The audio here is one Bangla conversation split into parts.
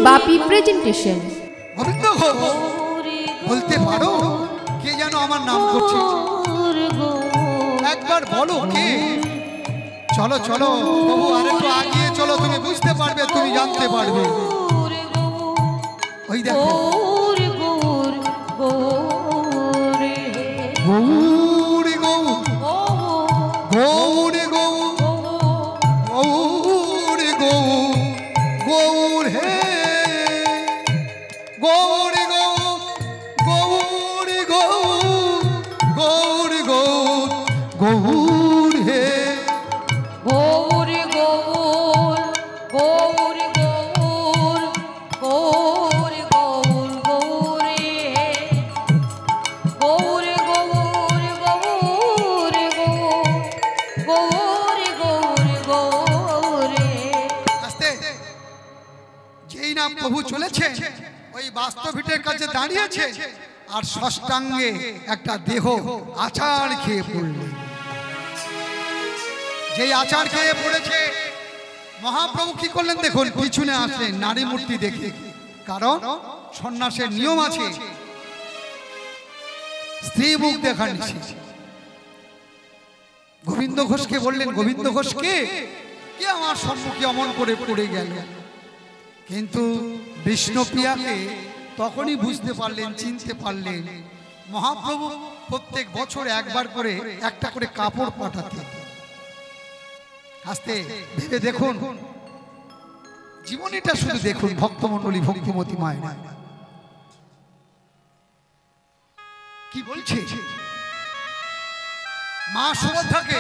বাপি প্রেজেন্টেশন। গোবিন্দ বলতে পারো কে যেন আমার নাম করছে? একবার বলো কে? চলো চলো প্রভু, আরেকটু আগিয়ে চলো, তুমি বুঝতে পারবে, তুমি জানতে পারবে। ওই দেখো গৌর গৌ গৌর গৌ গৌর গৌ গৌর হে গৌর গৌ গৌর গৌ গৌর গৌর গৌর হে গৌর গৌর গৌর গৌর গৌর গৌর গৌর হে গৌর গৌর গৌর গৌর গৌর গৌর হে। আস্তে যেই না প্রভু চলেছে ওই বাস্তবিকের কাছে দাঁড়িয়েছে আর ষষ্ঠাঙ্গে একটা দেহ আচার খেয়ে পড়লেন। যেই আচার খেয়ে পড়েছে মহাপ্রভু কি করলেন দেখুন, পিছনে আসলেন নারী মূর্তি দেখে, কারণ সন্ন্যাসের নিয়ম আছে স্ত্রী মুখ দেখা নিষেধ। গোবিন্দ ঘোষকে বললেন, গোবিন্দ ঘোষ কে আমার সম্মুখে অমন করে পড়ে গেল? কিন্তু বিষ্ণুপ্রিয়াকে তখনই বুঝতে পারলেন, চিনতে পারলেন। মহাপ্রভু প্রত্যেক বছর একবার করে একটা করে কাপড় পাঠাতেন। আস্তে ভেবে দেখুন, জীবনীটা শুধু দেখুন, ভক্তমণ্ডলী ভক্তিমতী মায়েরা কি বলছে। মা সুভদ্রাকে,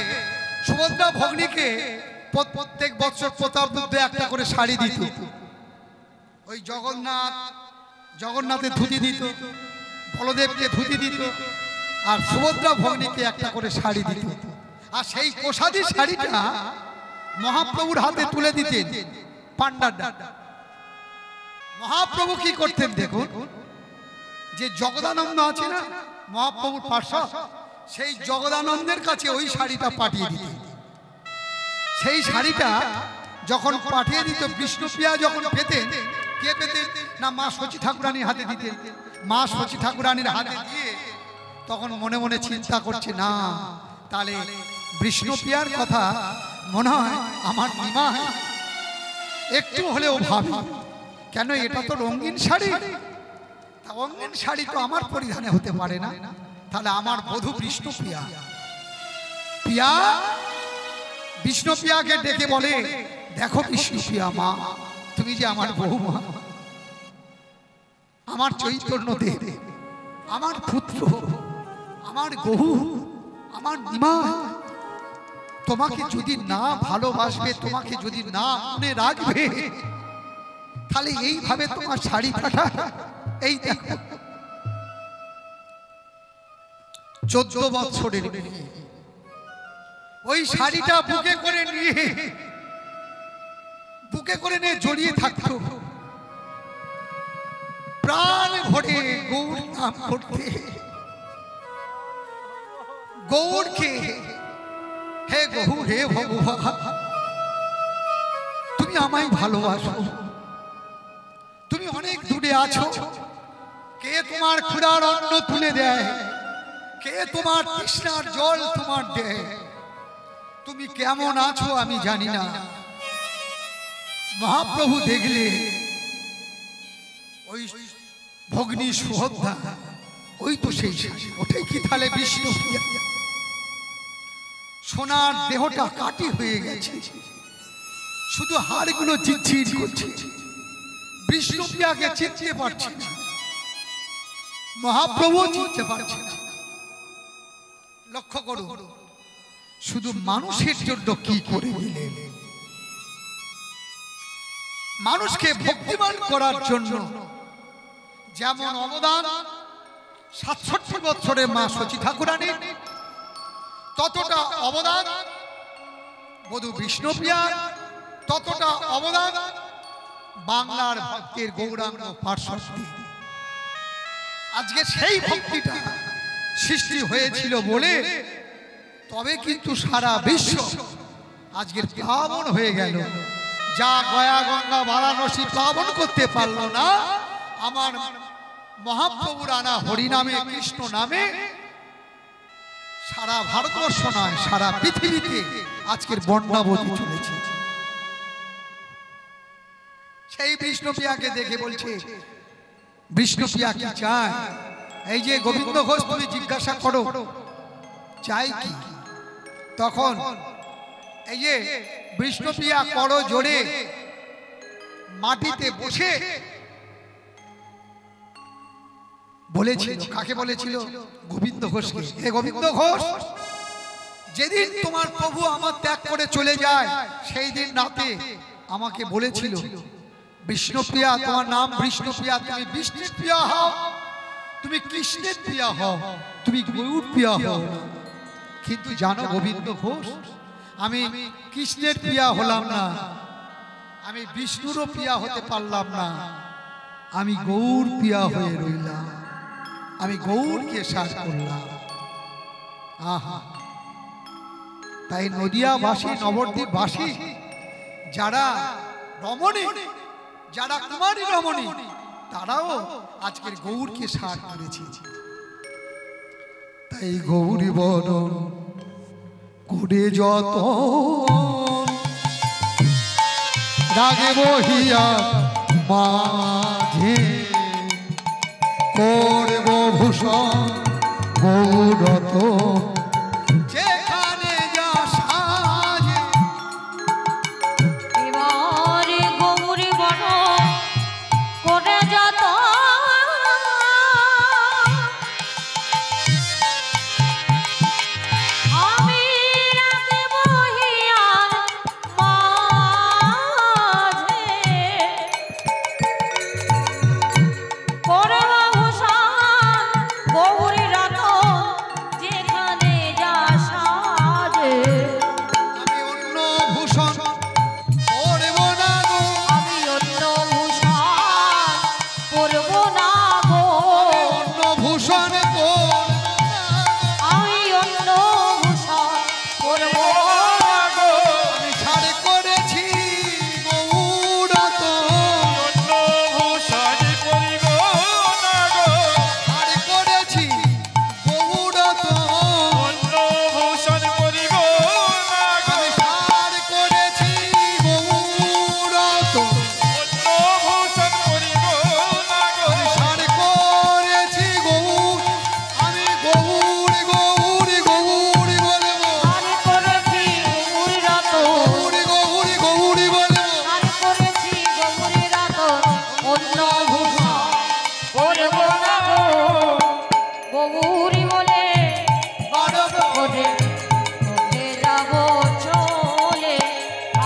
সুভদ্রা ভগ্নীকে প্রত্যেক বছর প্রতাপ রূপে একটা করে শাড়ি দিত। ওই জগন্নাথের ধুতি দিত, বলদেবকে ধুতি দিত, আর সুভদ্রা ভগ্নীকে একটা করে শাড়ি দিত। আর সেই কোষাদি শাড়িটা মহাপ্রভুর হাতে তুলে দিতেন পান্ডাররা। মহাপ্রভু কি করতেন দেখুন, যে জগদানন্দ আছে না মহাপ্রভুর পার্শ্বদ, সেই জগদানন্দের কাছে ওই শাড়িটা পাঠিয়ে দিতেন। সেই শাড়িটা যখন পাঠিয়ে দিত, বিষ্ণুপ্রিয়া যখন পেতেন, কে পেতেন না মা শচী ঠাকুরানীর হাতে দিতেন। মা শচী ঠাকুরানীর হাতে দিয়ে তখন মনে মনে চিন্তা করছে, না তাহলে বিষ্ণুপ্রিয়ার কথা মনে হয় আমার নিমা একটু হলেও ভাবি, কেন এটা তো রঙিন শাড়ি, রঙিন শাড়ি তো আমার পরিধানে হতে পারে না, তাহলে আমার বধূ বিষ্ণুপ্রিয়া প্রিয়া বিষ্ণুপ্রিয়াকে ডেকে বলে, দেখো বিষ্ণুপ্রিয়া মা, তুমি যে আমার বৌমা, আমার চৈতন্য দেব, আমার পুত্র, আমার গহু, আমার নিমা, তোমাকে যদি না ভালোবাসবে, তোমাকে যদি না মনে রাখবে, তাহলে এইভাবে তোমার শাড়ি কাটা, এই দেখো 14 বছরের ওই শাড়িটা বুকে করে নিয়ে জড়িয়ে থাকতো, প্রাণ ভরে গৌর নাম করতে। গৌরকে, হে গহু, হে ভগবান, তুমি আমায় ভালোবাসো, তুমি অনেক দূরে আছো, কে তোমার ক্ষুধার অন্ন তুলে দেয়, কে তোমার তৃষ্ণার জল তোমার দেয়, তুমি কেমন আছো আমি জানি না। মহাপ্রভু দেখলে ওই ভগ্নী সুভদ্রা, ওই তো সেই ওটাই কি তাহলে বিষ্ণুপ্রিয়া? সোনার দেহটা কাটি হয়ে গেছে, শুধু হাড়গুলো ঝিরঝির করছে, বিষ্ণুপ্রিয়াকে চিনতে পারছে না, মহাপ্রভু চিনতে পারছে না। লক্ষ্য করুন, শুধু মানুষের জন্য কি করে দিলেন, মানুষকে ভক্তিমান করার জন্য যেমন অবদান 67 বছরের মা শচী ঠাকুরানী, ততটা অবদান বধূ বিষ্ণুপ্রিয়া, ততটা অবদান বাংলার ভক্তের গৌরাঙ্গ পার্শ্বদ। আজকে সেই ভক্তিটা সৃষ্টি হয়েছিল বলে তবে কিন্তু সারা বিশ্ব আজকের পাবন হয়ে গেল। যা গয়া গঙ্গা বারাণসী প্লাবন করতে পারলো না, আমার মহাপ্রভুর আনা হরিনামে কৃষ্ণ নামে সারা ভারতবর্ষ নয় সারা পৃথিবীতে আজকের বন্যা বইতে চলেছে। সেই বিষ্ণুপ্রিয়াকে দেখে বলছে, বিষ্ণুপ্রিয়া কি চায়? এই যে গোবিন্দ ঘোষ তুমি জিজ্ঞাসা করো চাই কি? তখন এই যে বিষ্ণুপ্রিয়া করো জোরে মাটিতে বসে বলেছিল, কাকে বলেছিল? গোবিন্দ ঘোষকে। হে গোবিন্দ ঘোষ, যেদিন তোমার প্রভু আমার ত্যাগ করে চলে যায় সেই দিন রাতে আমাকে বলেছিল, বিষ্ণুপ্রিয়া তোমার নাম বিষ্ণুপ্রিয়া, তুমি বিষ্ণুর প্রিয়া হও, তুমি কৃষ্ণের প্রিয়া হও, তুমি গৌর প্রিয়া হও। কিন্তু জানো গোবিন্দ ঘোষ, আমি কৃষ্ণের প্রিয়া হলাম না, আমি বিষ্ণুরও প্রিয়া হতে পারলাম না, আমি গৌর প্রিয়া হয়ে রইলাম, আমি গৌরকে সাজ করলাম। আহা, তাই নদিয়াবাসী নবদ্বীপবাসী যারা রমণী, যারা কুমারী রমণী, তারাও আজকের গৌরকে সাজ করেছে। তাই গৌরী বরণ করে যত রাগে বহিয়া মাঝে করব ভূষণ গৌরত, যেখানে যা সাজে। এবারে গৌরী বন করে যত আমি রাগে বহিয়া মাঝে করব ভূষণ গৌরী রত, যেখানে যা সাজে। আমি অন্য ভূষণ পরব না গো, আমি অন্য ভূষণ পরব না গো, অন্য ভূষণ পরব না গো। আমি অন্য ভূষণ পরব না গো। আমি ছাড় করেছি গৌরত, অন্য ভূষণ পরিব না গো, ছাড় করেছি গৌরত, অন্য ভূষণ পরিব না গো, আমি ছাড় করেছি গৌরত, অন্য ভূষণ পরিব না গো, আমি ছাড় করেছি গৌর, আমি গৌর গৌর গৌর বলবো, আর করেছি গৌরী রত, গৌর গৌর গৌর বলবো। আর করেছি গৌরী রত, অন্য ভূষণ পরব না গো। গৌরী বলে করে তোকে যাব চলে,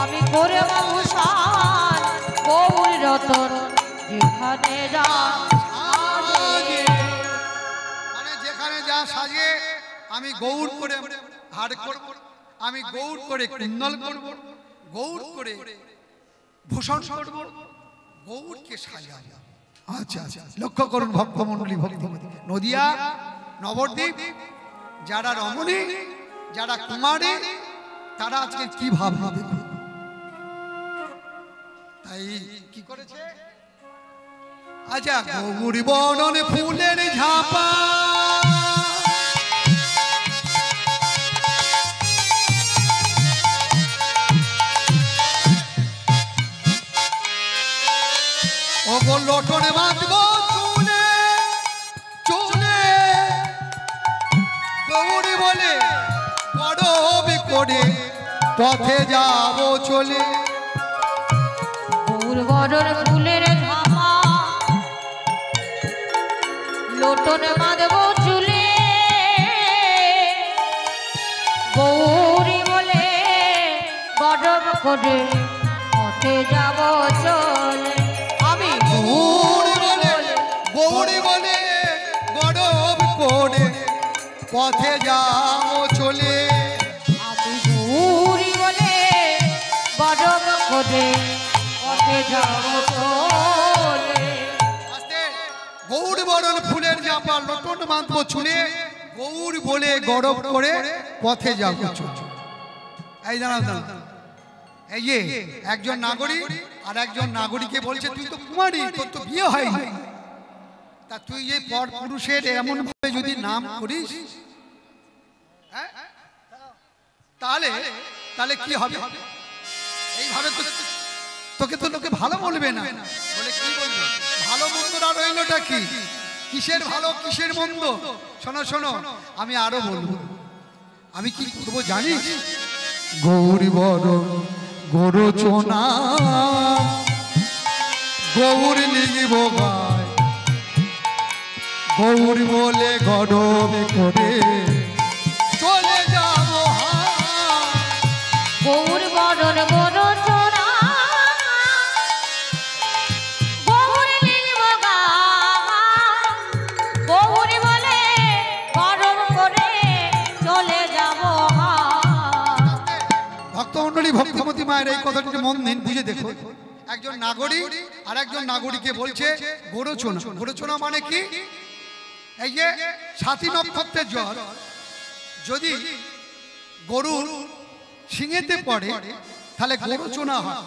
আমি করব ভূষণ গৌরী রতন, যেখানে যা সাজে। মানে যেখানে যা সাজে আমি গৌর করে হাড় করব, আমি গৌর করে কুণ্ডল করব, গৌর করে ভূষণ করব, গৌরকে সাজাবো। আচ্ছা আচ্ছা, লক্ষ্য করুন ভক্তমণ্ডলী ভক্তমতী, নদিয়া নবদ্বীপ যারা রমণী, যারা কুমারী, তারা আজকে কি ভাববে দেখুন। তাই কি করেছে? আচ্ছা, গৌরী বরণ ফুলের ঝাপা, ও গো লটন বাঁধব চুলে চুলে, গৌরী বলে গরব করে পথে যাব চলে। গৌর বরণ ফুলের ঝামা, লোটন বাঁধব চুলে, গৌরী বলে গরব করে পথে যাব চলে। আমি গৌরী বলে গৌরী বলে গরব করে পথে যাব চলে। আমি গৌরী বলে গরব করে পথে যাব চলে। আস্তে, গৌর বরণ ফুলের জাপা লটন বাঁধব চুলে, গৌর বলে গরব করে পথে যাব চলে। এই দাঁড়াও দাঁড়াও, এই যে একজন নাগরিক আর একজন নাগরিককে বলছে তুই তো কুমারী, তোর তো বিয়ে হয়নি, তা তুই যে পর পুরুষের এমন ভাবে যদি নাম করিস, হ্যাঁ, তাহলে তাহলে কি হবে? এইভাবে তো তোকে তো লোকে ভালো বলবে না, বলে কি বলবে? ভালো মন্দটা রইলটা কি? কিসের ভালো কিসের মন্দ? শোনো শোনো, আমি আরো বলবো। আমি কি করবো জানিস? গৌরী বড় গরচনা গৌরী লিগিব গায়, গৌরী বলে গড়বে করে চলে যাব গৌর বরণ গরচনা গৌর লিখব গায়, গৌর বলে গরম করে চলে যাব। ভক্তমণ্ডলী, ভক্তিমতী মায়ের এই কথাটি মন দিন, বুঝে দেখো। একজন নাগরিক আর একজন নাগরিককে বলছে গরচনা। গরচনা মানে কি? এই যে সাথী নক্ষত্রের জল যদি গরুর শিঙেতে পড়ে তাহলে গরচনা হয়।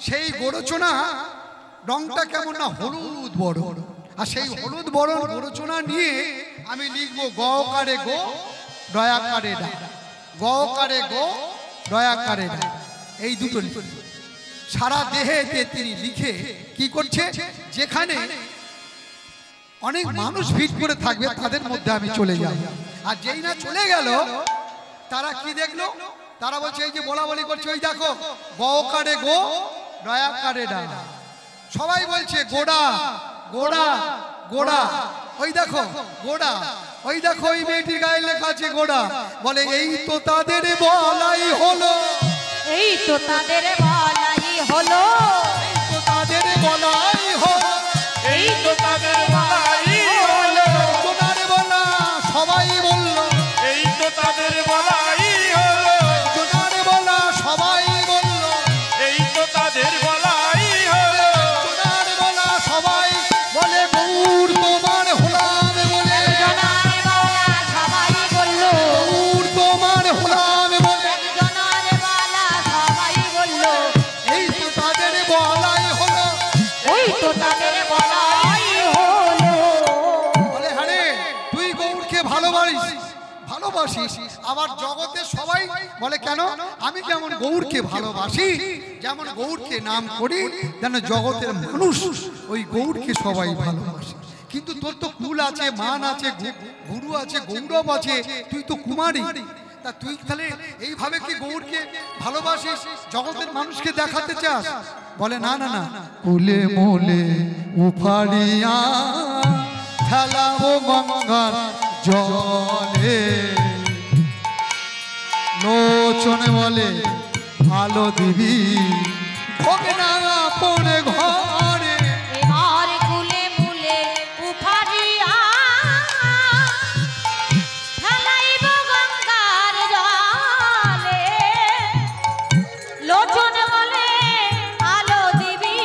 সেই গরচনা রংটা কেমন না হলুদ বরণ, আর সেই হলুদ বরণ গরচনা নিয়ে আমি লিখবো গকারে গো দয়াকারে ডা, গকারে গো দয়াকারে ডা, এই দুটো সারা দেহে তিনি লিখে কি করছে? যেখানে অনেক মানুষ ভিড় করে থাকবে তাদের মধ্যে আমি চলে যাব। আর যেই না চলে গেল তারা কি দেখলো? তারা বলছে এই যে বলা বলি করছে, ওই দেখো গকারে গো দয়াকারে ডা, সবাই বলছে গোড়া গোড়া গোড়া, ওই দেখো গোড়া, ওই দেখো ওই মেয়েটির গায়ে লেখা আছে গোড়া। বলে এই তো তাদের বলাই হলো, এই তো তাদের বলাই হলো, এই তো তাদের বলাই হলো, এই তো তাদের বলাই হলো, সোনার বলা সবাই বলল, এই তো তাদের বলাই হলো, সোনার বলা সবাই বলল, এই তো তাদের বলাই হলো, সোনার বলা সবাই বলে গৌর তোমার হলাম বলে, জনার বালা সবাই বলল, গৌর তোমার হলাম বলে, জনার বালা সবাই বলল, এই তো তাদের বলাই হলো, ওই তো তাদের বলাই হলো। বলে হ্যাঁ তুই গৌরকে ভালোবাসিস, ভালোবাসিস, আবার জগতে সবাই বলে কেন? আমি যেমন গৌরকে ভালোবাসি, যেমন গৌরকে নাম করি, যেন জগতের মানুষ ওই গৌরকে সবাই ভালোবাসে। কিন্তু তোর তো কুল আছে, মান আছে, গুরু আছে, গৌরব আছে, তুই তো কুমারী, তা তুই তাহলে এইভাবে কি গৌরকে ভালোবাসিস, জগতের মানুষকে দেখাতে চাস? বলে না না না, কুলে মোলে উফাড়িয়া খেলাবো গঙ্গার জলে, লোচনে বলে আলো দিবি ভোগনা পড়ে ঘরে, এবার কুলে মুলে উফারিয়া ঢালাইব গঙ্গার জলে, লোচন বলে আলো দিবি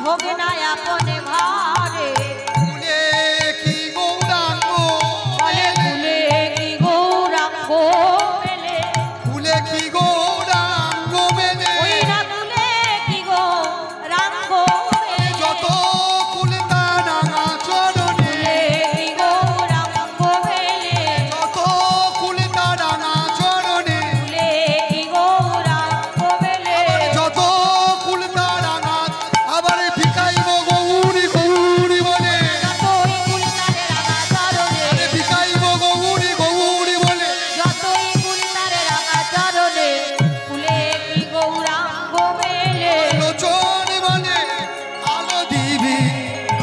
ভোগনায় আপনে ঘরে, কুলে কি গৌরাঙ্গ, বলে কুলে কি গৌরাঙ্গ মেলে, কুলে কি গৌরাঙ্গ মেলে, ওই না কুলে কি গৌরাঙ্গ মেলে, যত কুল তারা চরণে, কুলে কি গৌরাঙ্গ মেলে, যত কুল তারা চরণে, কুলে কি গৌরাঙ্গ মেলে, যত কুল তারা আবার ভিকাইব গৌরী গৌরী বলে, যতই কুল তারে রাঙা চরণে, আরে ভিকাইব গৌরী গৌরী বলে, যতই কুল তারে রাঙা চরণে, কুলে কি গৌরাঙ্গ মেলে, লোচন বলে আলো দিবি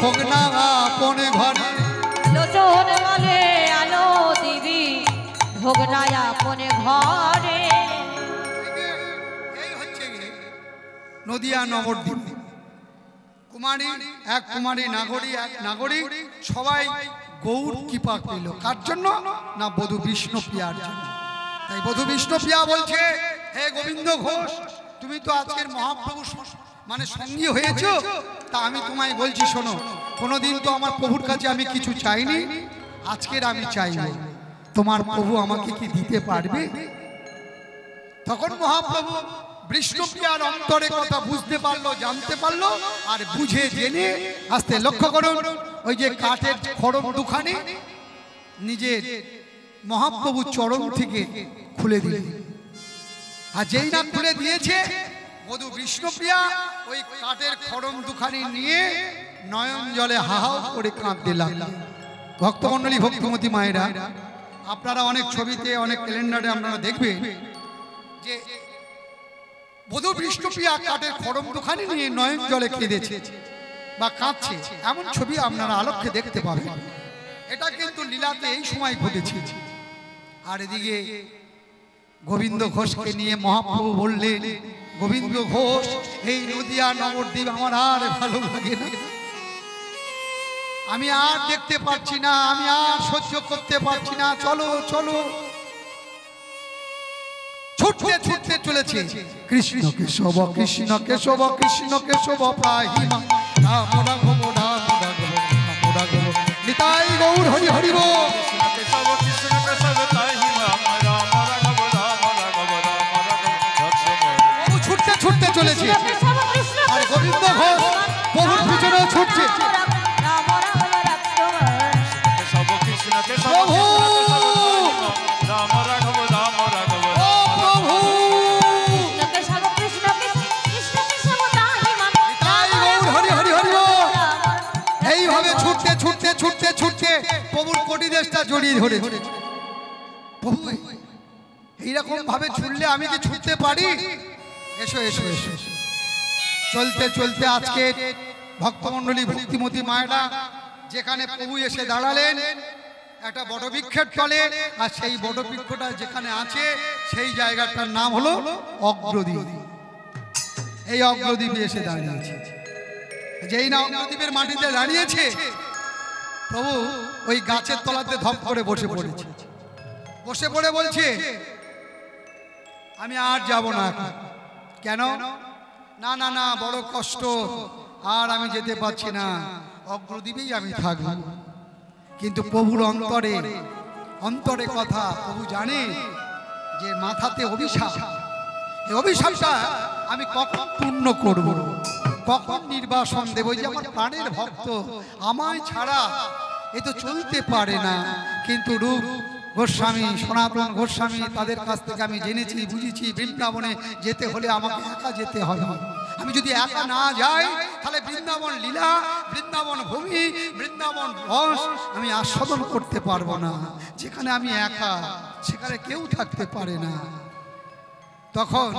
ভোগনা কোনে ঘরে। লোচন বলে আলো দিবি ভোগনায় আপনে ঘরে। এই হচ্ছে নদিয়া নবদ্বীপ, কুমারী এক কুমারী নাগরী এক নাগরিক সবাই গৌর কৃপা পেল। কার জন্য? না বধূ বিষ্ণুপ্রিয়ার জন্য। তাই বধূ বিষ্ণুপ্রিয়া বলছে, হে গোবিন্দ ঘোষ, তুমি তো আজকের মহাপ্রভু মানে সঙ্গী হয়েছ, তা আমি তোমায় বলছি শোনো, কোনোদিন তো আমার প্রভুর কাছে আমি কিছু চাইনি, আজকের আমি চাইব, তোমার প্রভু আমাকে কি দিতে পারবে? তখন মহাপ্রভু বিষ্ণুপ্রিয়ার অন্তরে কথা বুঝতে পারলো, জানতে পারলো, আর বুঝে জেনে আস্তে লক্ষ্য করুন ওই যে কাঠের খড়ম দুখানি নিজের মহাপ্রভুর চরণ থেকে খুলে দিলেন। আর যেই না খুলে দিয়েছে বধূ বিষ্ণুপ্রিয়া ওই কাঠের খড়ম দুখানি নিয়ে নয়ন জলে হাহাও করে কাঁদতে লাগলেন। ভক্তমণ্ডলী, ভক্তিমতী মায়েরা, আপনারা অনেক ছবিতে, অনেক ক্যালেন্ডারে আপনারা দেখবেন যে বধূ বিষ্ণুপ্রিয়া কাঠের খড়ম দুখানি নিয়ে নয়ন জলে কেঁদেছে বা কাঁদছে, এমন ছবি আপনারা আলোকে দেখতে পাবেন। এটা কিন্তু লীলাতে এই সময় ঘটেছে। আর এদিকে গোবিন্দ ঘোষকে নিয়ে মহাপ্রভু বললেন, গোবিন্দ ঘোষ, এই নদিয়া নবদ্বীপ আমার আর ভালো লাগে না, আমি আর দেখতে পাচ্ছি না, আমি আর সহ্য করতে পারছি না, চলো চলো। ছুটতে ছুটতে চলেছে কৃষ্ণ কেশব কৃষ্ণ কেশব কৃষ্ণ কেশব পাহিমা রাম রাঘব রাম রাঘব রাম রাঘব নিতাই গৌর হরি হরি বল। কেশব কৃষ্ণ কেশব তাহিমা রাম রাঘব রাম রাঘব রাম রাঘব প্রভু ছুটতে ছুটতে চলেছে, আর গোবিন্দ ঘোষ প্রভুর পিছনেও ছুটছে। কেশব কৃষ্ণ কেশব প্রভু রাম রাঘব রাম রাঘব ও প্রভু নিতাই গৌর হরি হরি হরি বল। এইভাবে ছুটতে ছুটতে ছুটতে ছুটতে প্রভুর কোটি দেশটা জড়িয়ে ধরেছে। প্রভু এইরকম ভাবে ছুটলে আমি কি ছুটতে পারি? এসো এসো এসো এসো। চলতে চলতে আজকে ভক্তমণ্ডলী, ভক্তিমতী মায়েরা, যেখানে প্রভু এসে দাঁড়ালেন একটা বটবৃক্ষের তলে, আর সেই বটবৃক্ষটা যেখানে আছে সেই জায়গাটার নাম হলো অগ্রদ্বীপ। এই অগ্রদ্বীপে এসে দাঁড়িয়েছে। যেই না অগ্রদ্বীপের মাটিতে দাঁড়িয়েছে, প্রভু ওই গাছের তলাতে ধপ করে বসে পড়েছে। বসে পড়ে বলছে, আমি আর যাব না। কেন? না না না, বড় কষ্ট, আর আমি যেতে পারছি না, অগ্রদ্বীপেই আমি থাকব। কিন্তু প্রভুর অন্তরে অন্তরে কথা, প্রভু জানে যে মাথাতে অভিশাপ, এই অভিশাপটা আমি কখন পূর্ণ করব, কখন নির্বাসন দেব। যে আমার প্রাণের ভক্ত, আমায় ছাড়া এ তো চলতে পারে না। কিন্তু রূপ গোস্বামী, সনাতন গোস্বামী, তাদের কাছ থেকে আমি জেনেছি, বুঝেছি, বৃন্দাবনে যেতে হলে আমাকে একা যেতে হবে। আমি যদি একা না যাই তাহলে বৃন্দাবন লীলা, বৃন্দাবন ভূমি, বৃন্দাবন রস আমি আস্বাদন করতে পারবো না। যেখানে আমি একা, সেখানে কেউ থাকতে পারে না। তখন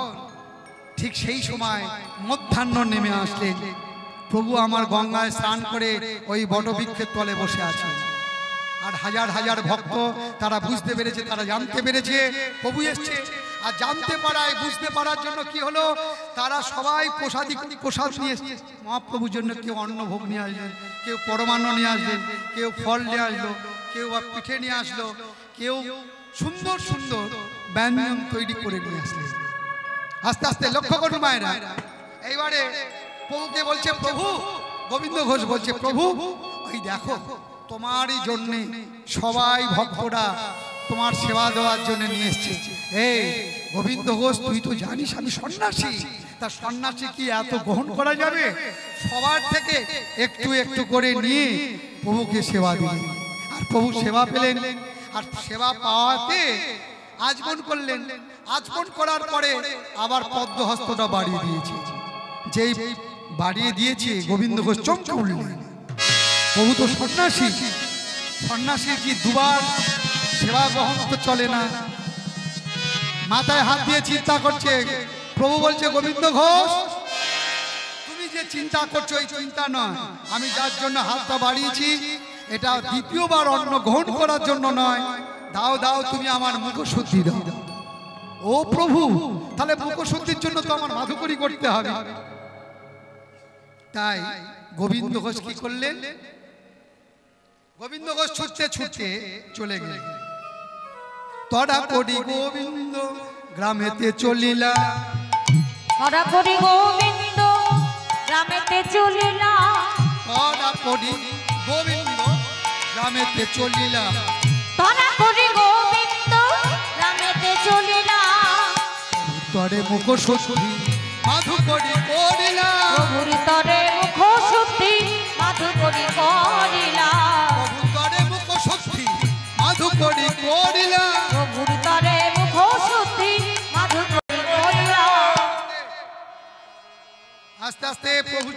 ঠিক সেই সময় মধ্যাহ্ন নেমে আসলেন। প্রভু আমার গঙ্গায় স্নান করে ওই বটবৃক্ষের তলে বসে আছে। আর হাজার হাজার ভক্ত তারা বুঝতে পেরেছে, তারা জানতে পেরেছে প্রভু এসছে। আর জানতে পারায়, বুঝতে পারার জন্য কি হলো, তারা সবাই প্রসাদ নিয়ে এসছে মহাপ্রভুর জন্য। কেউ অন্নভোগ নিয়ে আসলেন, কেউ পরমান্ন নিয়ে আসলেন, কেউ ফল নিয়ে আসলো, কেউ পিঠে নিয়ে আসলো, কেউ সুন্দর সুন্দর ব্যঞ্জন তৈরি করে নিয়ে আসলেন। আস্তে আস্তে লক্ষ্য করুন মায়েরা, এইবারে প্রভুকে বলছে, প্রভু, গোবিন্দ ঘোষ বলছে, প্রভু ওই দেখো তোমারই জন্যে সবাই ভক্তরা তোমার সেবা দেওয়ার জন্য নিয়ে এসছে। এই গোবিন্দ ঘোষ, তুই তো জানিস আমি সন্ন্যাসী, তা সন্ন্যাসী কি এত গ্রহণ করা যাবে? সবার থেকে একটু একটু করে নিয়ে প্রভুকে সেবা দিলেন। আর প্রভু সেবা পেলেন। আর সেবা পাওয়াতে আজমন করলেন। আজমন করার পরে আবার পদ্মহস্তটা বাড়িয়ে দিয়েছে। যেই বাড়িয়ে দিয়েছে, গোবিন্দ ঘোষ চমকে উঠলেন। প্রভু তো সন্ন্যাসী, সন্ন্যাসীর কি দুবার সেবা গ্রহণ তো চলে না। মাথায় হাত দিয়ে চিন্তা করছে। প্রভু বলছে, গোবিন্দ ঘোষ, তুমি যে চিন্তা করছো এই চিন্তা নয়। আমি যার জন্য হাতটা বাড়িয়েছি, এটা দ্বিতীয়বার অন্ন গ্রহণ করার জন্য নয়। দাও দাও, তুমি আমার মুখশুদ্ধি দাও। ও প্রভু, তাহলে মুখশুদ্ধির জন্য তো আমার মাধুকরী করতে হবে। তাই গোবিন্দ ঘোষ কি করলেন? গোবিন্দ ঘোষ ছুটতে ছুটতে চলে গেলেন। তড়া করি গোবিন্দ গ্রামেতে চলিলা, তড়া করি গোবিন্দ গ্রামেতে চলিলা, তড়া করি গোবিন্দ গ্রামেতে চলিলা, তড়া করি গোবিন্দ গ্রামেতে চলিলা। তরে মুখ শুদ্ধি মাধু করি করিলা প্রভুর তরে মুখ শুদ্ধি মাধু করি করিলা প্রভু তরে মুখ শুদ্ধি মাধু করি করিলা প্রভুর তরে মুখ শুদ্ধি মাধু করি করিলা। আস্তে আস্তে প্রভু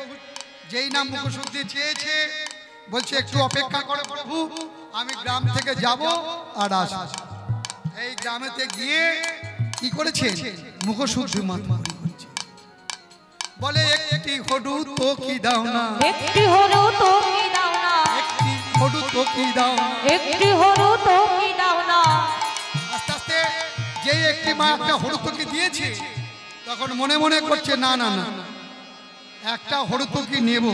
যেই নাম মুখ শুদ্ধি চেয়েছে বলছে একটু অপেক্ষা করো প্রভু, আমি গ্রাম থেকে যাব আর আসব। এই গ্রামেতে গিয়ে কি করেছে? মুখ শুদ্ধি মাধু করি করেছে। বলে একটি হডু তো কি দাও না, একটি হরু তো কি দাও না, একটি হডু তো কি দাও না। একটি হরু তো কি দাও না। আস্তে আস্তে যেই একটি মা একটা হরুতকি দিয়েছে তখন মনে মনে করছে না না না, একটা হরুতকি নেব,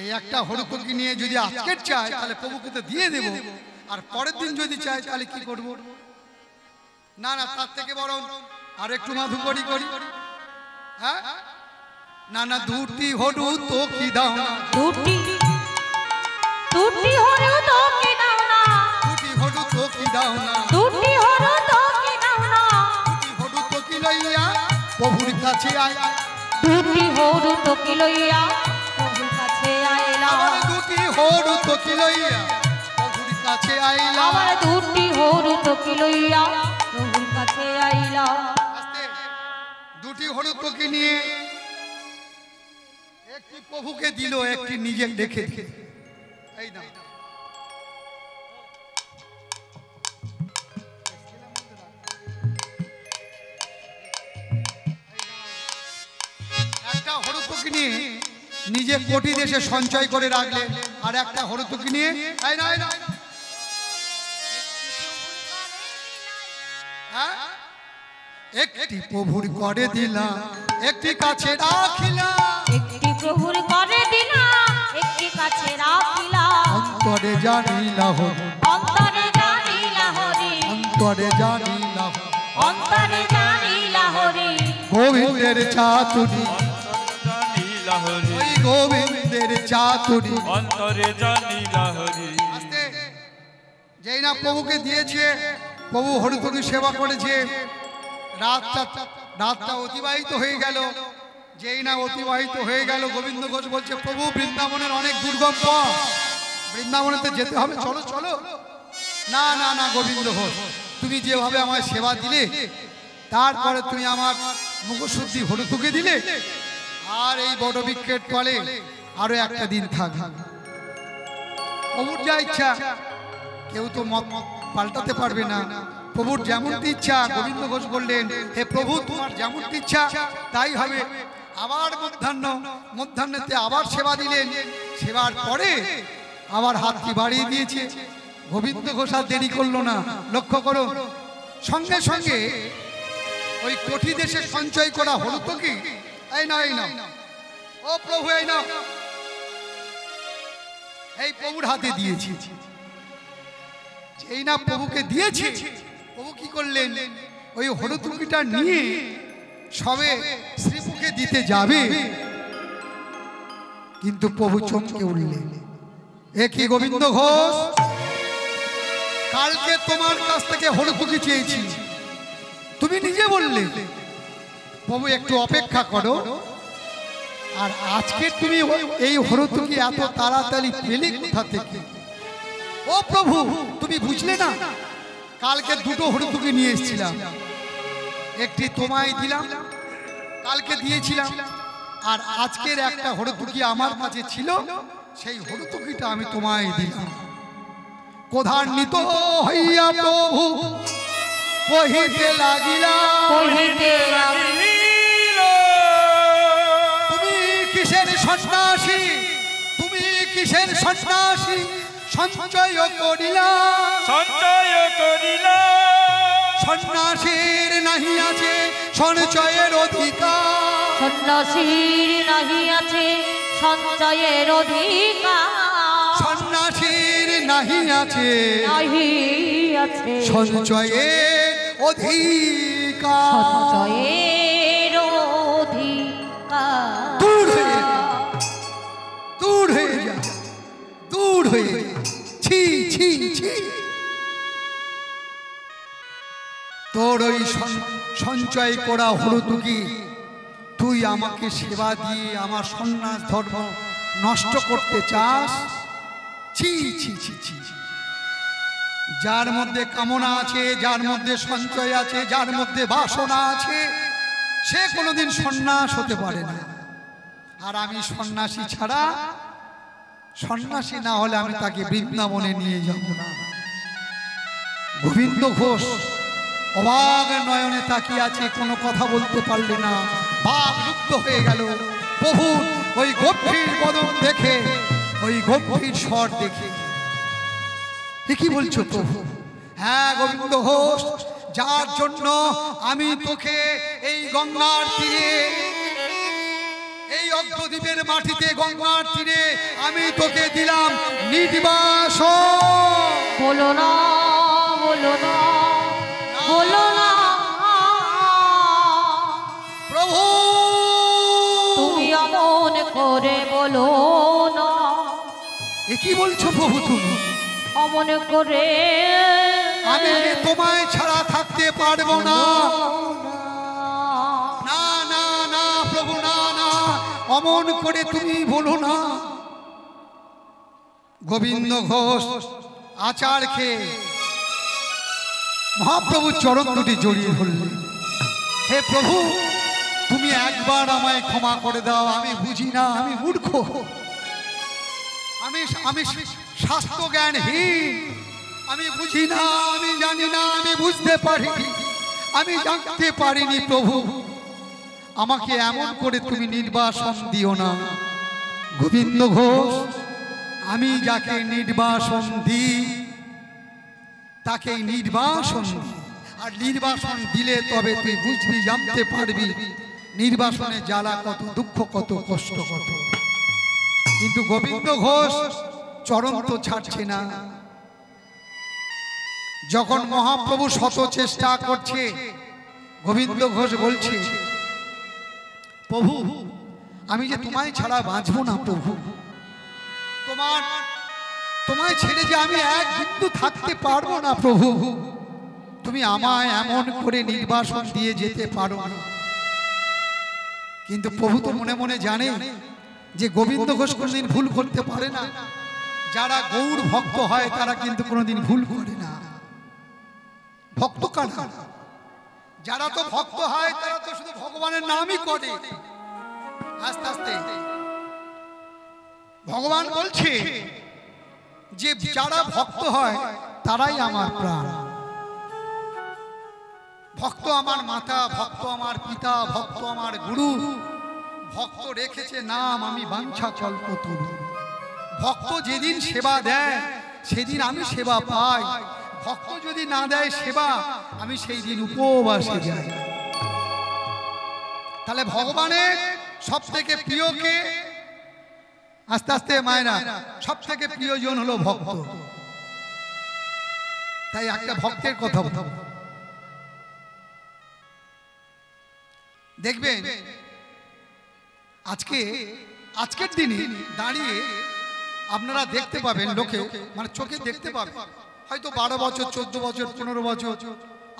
এই একটা হরুতকি নিয়ে যদি আজকের চাই তাহলে প্রভুকে তো দিয়ে দেব, আর পরের দিন যদি চাই তাহলে কি করব? না না, তার থেকে বরং আর একটু মাধু করি করি। হ্যাঁ না না, দুটি হরু তো কি দাও না, দুটি দুটি হরু তো কি দাও না, দুটি হরু তো কি দাও না, দুটি হরু তো কি দাও না। দুটি হরু তো কি লইয়া প্রভুর কাছে আয়, দুটি হরু তো কি লইয়া প্রভুর কাছে আইলা, আমার দুটি হরু তো কি লইয়া প্রভুর কাছে আইলা। আমার দুটি হরু তো কি লইয়া প্রভুর কাছে আইলা। আস্তে দুটি হরু তো কি নিয়ে একটি প্রভুকে দিল, একটি নিজে রেখে দিল। এই না একটা হরুতকি নিয়ে নিজে কোটি দেশে সঞ্চয় করে রাখলেন, আর একটা হরুতকি নিয়ে এই না এই না হ্যাঁ একটি প্রভুর করে দিলাম, একটি কাছে রাখিলাম, একটি প্রভুর করে দিলা, একটি কাছে রাখিলা, অন্তরে জানিলা হরি, অন্তরে জানিলা হরি, অন্তরে জানিলা হরি, অন্তরে জানিলা হরি। গোবিন্দের চাতুরি, জানিলা হরি, ওই গোবিন্দের চাতুরি। অন্তরে জানিলা হরি। আস্তে যেই না প্রভুকে দিয়েছে, প্রভু হরিতকি সেবা করেছে, রাতটা অতিবাহিত হয়ে গেল। যেই না অতিবাহিত হয়ে গেল, গোবিন্দ ঘোষ বলছে প্রভু বৃন্দাবনের অনেক দুর্গম পথ, বৃন্দাবনেতে যেতে হবে, চলো চলো। না না না গোবিন্দ ঘোষ, তুমি যেভাবে আমায় সেবা দিলে, তারপরে তুমি আমার মুখশুদ্ধি হরিতকি দিলে, আর এই বড় বৃক্ষের তলে আরো একটা দিন থাকবে। প্রভুর যা ইচ্ছা, কেউ তো মত পাল্টাতে পারবে না। প্রভুর যেমনটি ইচ্ছা, গোবিন্দ ঘোষ বললেন হে প্রভু তোমার যেমনটি ইচ্ছা তাই হবে। আবার মধ্যাহ্নেতে আবার সেবা দিলেন, সেবার পরে আবার হাতটি বাড়িয়ে দিয়েছে। গোবিন্দ ঘোষ আর দেরি করলো না, লক্ষ্য করো, সঙ্গে সঙ্গে ওই কোটি দেশে সঞ্চয় করা হরুতকি এই না এই না, ও প্রভু এই না, এই প্রভুর হাতে দিয়েছি। এই না প্রভুকে দিয়েছে, প্রভু কি করলেন, ওই হরতুকিটা নিয়ে সবে শ্রীমুখে দিতে যাবে, কিন্তু প্রভু চমকে উঠলেন। এ কি গোবিন্দ ঘোষ, কালকে তোমার কাছ থেকে হরতুকি চেয়েছি, তুমি নিজে বললে প্রভু একটু অপেক্ষা করো, আর আজকে তুমি এই হরতুকি এত তাড়াতাড়ি পেলে কোথা থেকে? ও প্রভু তুমি বুঝলে না, কালকে দুটো হরতুকি নিয়ে এসেছিলাম, একটি তোমায় দিলাম, কালকে দিয়েছিলাম, আর আজকের একটা হরতুকি আমার কাছে ছিল, সেই হরতুকিটা আমি তোমায় দিলাম। ক্রোধান্বিত হইয়া প্রভু কহিতে লাগিলা, কহিতে লাগিল, তুমি কিসের সন্ন্যাসী, তুমি কিসের সন্ন্যাসী, সঞ্চয় করিলা, সঞ্চয় করিলা, সন্ন্যাসীর নাহি আছে সঞ্চয়ের অধিকার, সন্ন্যাসীর নাহি আছে সঞ্চয়ের অধিকার, সন্ন্যাসীর নাহি আছে নাহি আছে সঞ্চয়ের অধিকার। সঞ্চয়ের অধিকার। দূর হয়ে যা, দূর হয়ে যা, দূর হয়ে যা, ছি ছি ছি। তোর ওই সঞ্চয় করা হলুদুকি তুই আমাকে সেবা দিয়ে আমার সন্ন্যাস ধর্ম নষ্ট করতে চাস? ছি ছি ছি ছি। যার মধ্যে কামনা আছে, যার মধ্যে সঞ্চয় আছে, যার মধ্যে বাসনা আছে, সে কোনোদিন সন্ন্যাস হতে পারে না। আর আমি সন্ন্যাসী ছাড়া, সন্ন্যাসী না হলে আমি তাকে বৃন্দাবনে নিয়ে যাব না। গোবিন্দ ঘোষ অবাক নয়নে তাকিয়ে আছে, কোনো কথা বলতে পারলে না। বাঘ লুপ্ত হয়ে গেল প্রভু ওই গম্ভীর বদন দেখে, ওই গম্ভীর স্বর দেখে। কি বলছো প্রভু? হ্যাঁ গোবিন্দ ঘোষ, যার জন্য আমি তোকে এই গঙ্গার তীরে, এই অগ্রদ্বীপের মাটিতে গঙ্গার তীরে আমি তোকে দিলাম নির্বাস। বলো না, বলো না, বলো না প্রভু, তুমি অমন করে বলো না। এ কি বলছো প্রভু তুমি? অমন করে আমি তোমায় ছাড়া থাকতে পারবো না। না না না প্রভু, না না, অমন করে তুমি বলো না। গোবিন্দ ঘোষ আচার খেয়ে মহাপ্রভুর চরণ দুটি জড়িয়ে ধরলেন। হে প্রভু, তুমি একবার আমায় ক্ষমা করে দাও। আমি বুঝি না, আমি মূর্খ, আমি শাস্ত্র জ্ঞানহীন, আমি বুঝি না, আমি জানি না, আমি বুঝতে পারিনি, আমি জানতে পারিনি। প্রভু, আমাকে এমন করে তুমি নির্বাসন দিও না। গোবিন্দ ঘোষ, আমি যাকে নির্বাসন দিই তাকে নির্বাসন দিই। আর নির্বাসন দিলে তবে তুই বুঝবি, জানতে পারবি নির্বাসনে জ্বালা কত, দুঃখ কত, কষ্ট কত। কিন্তু গোবিন্দ ঘোষ চরণ তো ছাড়ছে না। যখন মহাপ্রভু শত চেষ্টা করছে, গোবিন্দ ঘোষ বলছে, প্রভু আমি যে তোমায় ছাড়া বাঁচবো না প্রভু, তোমায় ছেড়ে যে আমি এক বিন্দু থাকতে পারবো না প্রভু, তুমি আমায় এমন করে নির্বাসন দিয়ে যেতে পারো না। কিন্তু প্রভু তো মনে মনে জানে যে গোবিন্দ ঘোষ কোনোদিন ভুল করতে পারে না। যারা গৌর ভক্ত হয় তারা কিন্তু কোনোদিন ভুল করে না। ভক্ত কারা? যারা তো ভক্ত হয় তারা তো শুধু ভগবানের নামই করে। আস্তে আস্তে ভগবান বলছে যে যারা ভক্ত হয় তারাই আমার প্রাণ। ভক্ত আমার মাতা, ভক্ত আমার পিতা, ভক্ত আমার গুরু। ভক্ত রেখেছে নাম আমি বাঞ্ছা কল্পতরু। ভক্ত যেদিন সেবা দেয় সেদিন আমি সেবা পাই। ভক্ত যদি না দেয় সেবা, আমি সেই দিন উপবাসে যাই। তাহলে ভগবানের সব থেকে প্রিয়কে, আস্তে আস্তে মায়েরা, সব থেকে প্রিয়জন হলো ভক্ত। তাই একটা ভক্তের কথা বলবো, দেখবেন আজকের দিনে দাঁড়িয়ে আপনারা দেখতে পাবেন, লোকে মানে চোখে দেখতে পাবেন, হয়তো 12 বছর, 14 বছর, 15 বছর,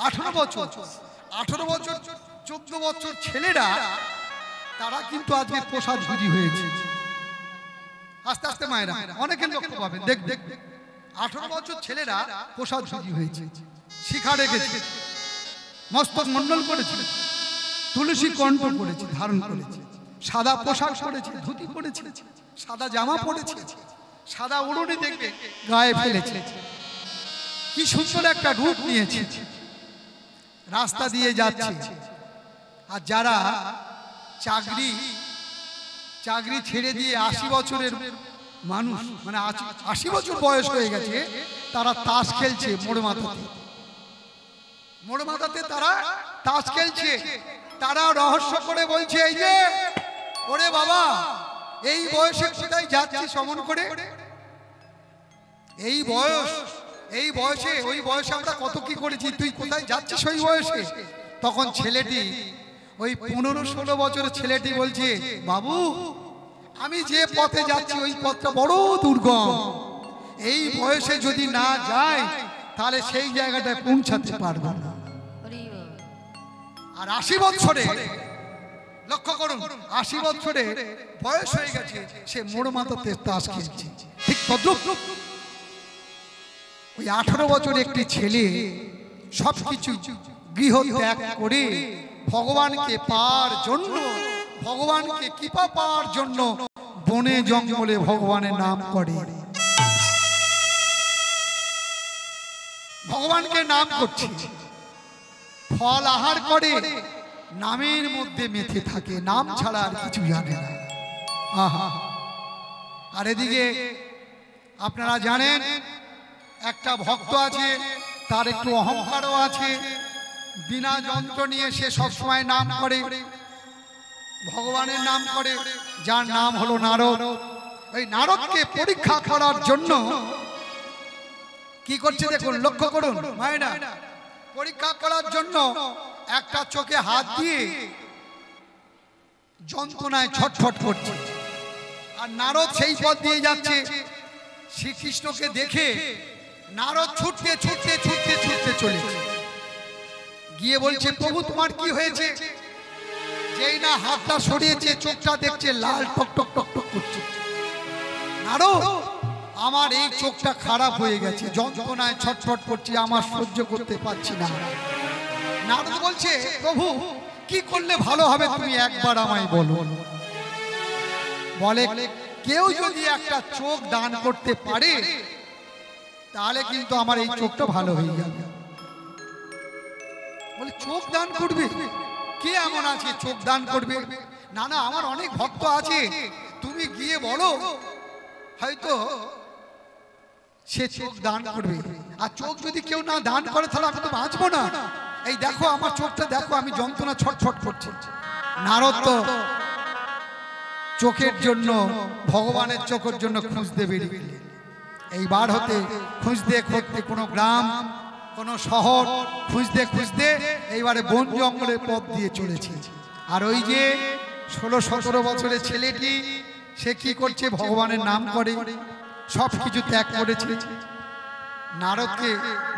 18 বছর, 18 বছর, 14 বছর ছেলেরা তারা কিন্তু আজকে প্রসাদভোজী হয়েছে। আস্তে আস্তে মায়েরা অনেকে লক্ষ্য পাবেন, দেখবেন 18 বছর ছেলেরা প্রসাদভোজী হয়েছে। শিখা রেখেছে, মস্তক মণ্ডল করেছে, তুলসী কণ্ঠ পড়েছে, ধারণ করেছে, সাদা পোশাক পরেছে, ধুতি পরেছে, সাদা জামা পরেছে, সাদা উড়নি দেখবে গায়ে ফেলেছে। কি সুন্দর একটা রূপ নিয়েছে, রাস্তা দিয়ে যাচ্ছে। আর যারা চাকরি ছেড়ে দিয়ে 80 বছরের মানুষ, মানে 80 বছর বয়স হয়ে গেছে, তারা তাস খেলছে মোড় মাথাতে তারা তাস খেলছে। তারা রহস্য করে বলছে, এই যে ওরে বাবা, এই বয়সে কোথায় যাচ্ছিস অমন করে? এই বয়সে, ওই বয়সে আমরা কত কি করেছি, তুই কোথায় যাচ্ছিস ওই বয়সে? তখন ছেলেটি, ওই 15-16 বছরের ছেলেটি বলছে, বাবু আমি যে পথে যাচ্ছি ওই পথটা বড় দুর্গম। এই বয়সে যদি না যাই তাহলে সেই জায়গাটায় পৌঁছাতে পারবো না। আর 80 বছরে, লক্ষ্য করুন, 80 বছরে বয়স হয়ে গেছে, সে মোড় মাথাতে তাস খেলছে। ঠিক তদ্রুপ ওই 18 বছরের একটি ছেলে সবকিছু গৃহ ত্যাগ করে ভগবানকে পাওয়ার জন্য, ভগবানকে কৃপা পাওয়ার জন্য বনে জঙ্গলে ভগবানের নাম করে, ভগবানকে নাম করছে, ফল আহার করে, নামের মধ্যে মেতে থাকে, নাম ছাড়া আর কিছু জানে না। আহা, আর এদিকে আপনারা জানেন একটা ভক্ত আছে, তার একটু অহংকারও আছে, বিনা যন্ত্র নিয়ে সে সবসময় নাম করে, ভগবানের নাম করে, যার নাম হলো নারদ। এই নারদকে পরীক্ষা করার জন্য কি করছে দেখুন, লক্ষ্য করুন মায়েরা, পরীক্ষা করার জন্য একটা চোখে হাত দিয়ে যন্ত্রণায় ছটফট করছে, আর নারদ সেই পথ দিয়ে যাচ্ছে। শ্রীকৃষ্ণকে দেখে নারদ ছুটতে ছুটতে ছুটতে ছুটতে চলেছে, গিয়ে বলছে প্রভু তোমার কি হয়েছে? যেই না হাতটা সরিয়েছে, চোখটা দেখছে লাল টক টক টক টক করছে। নারদ, আমার এই চোখটা খারাপ হয়ে গেছে, যন্ত্রণায় ছটফট করছি, আমার সহ্য করতে পারছি না। নারদ বলছে প্রভু কি করলে ভালো হবে তুমি একবার আমায় বলো। বলে কেউ যদি একটা চোখ দান করতে পারে তাহলে কিন্তু আমার এই চোখটা ভালো হয়ে যাবে। বলে চোখ দান করবে? কে এমন আছে চোখ দান করবে? না না, আমার অনেক ভক্ত আছে, তুমি গিয়ে বলো, হয়তো সে চোখ দান করবে। আর চোখ যদি কেউ না দান করে তাহলে আমি তো বাঁচবো না। এই দেখো আমার চোখটা দেখো, আমি যন্ত্রণা ছটফট করছি। নারদ তো চোখের জন্য, ভগবানের চোখের জন্য খুঁজতে বেরিয়ে গেলেন। এইবার হতে খুঁজতে খুঁজতে কোনো গ্রাম, কোনো শহর খুঁজতে খুঁজতে এইবারে বন জঙ্গলের পথ দিয়ে চলেছে। আর ওই যে 16-17 বছরের ছেলেটি, সে কি করছে? ভগবানের নাম করে, সব কিছু ত্যাগ করেছে।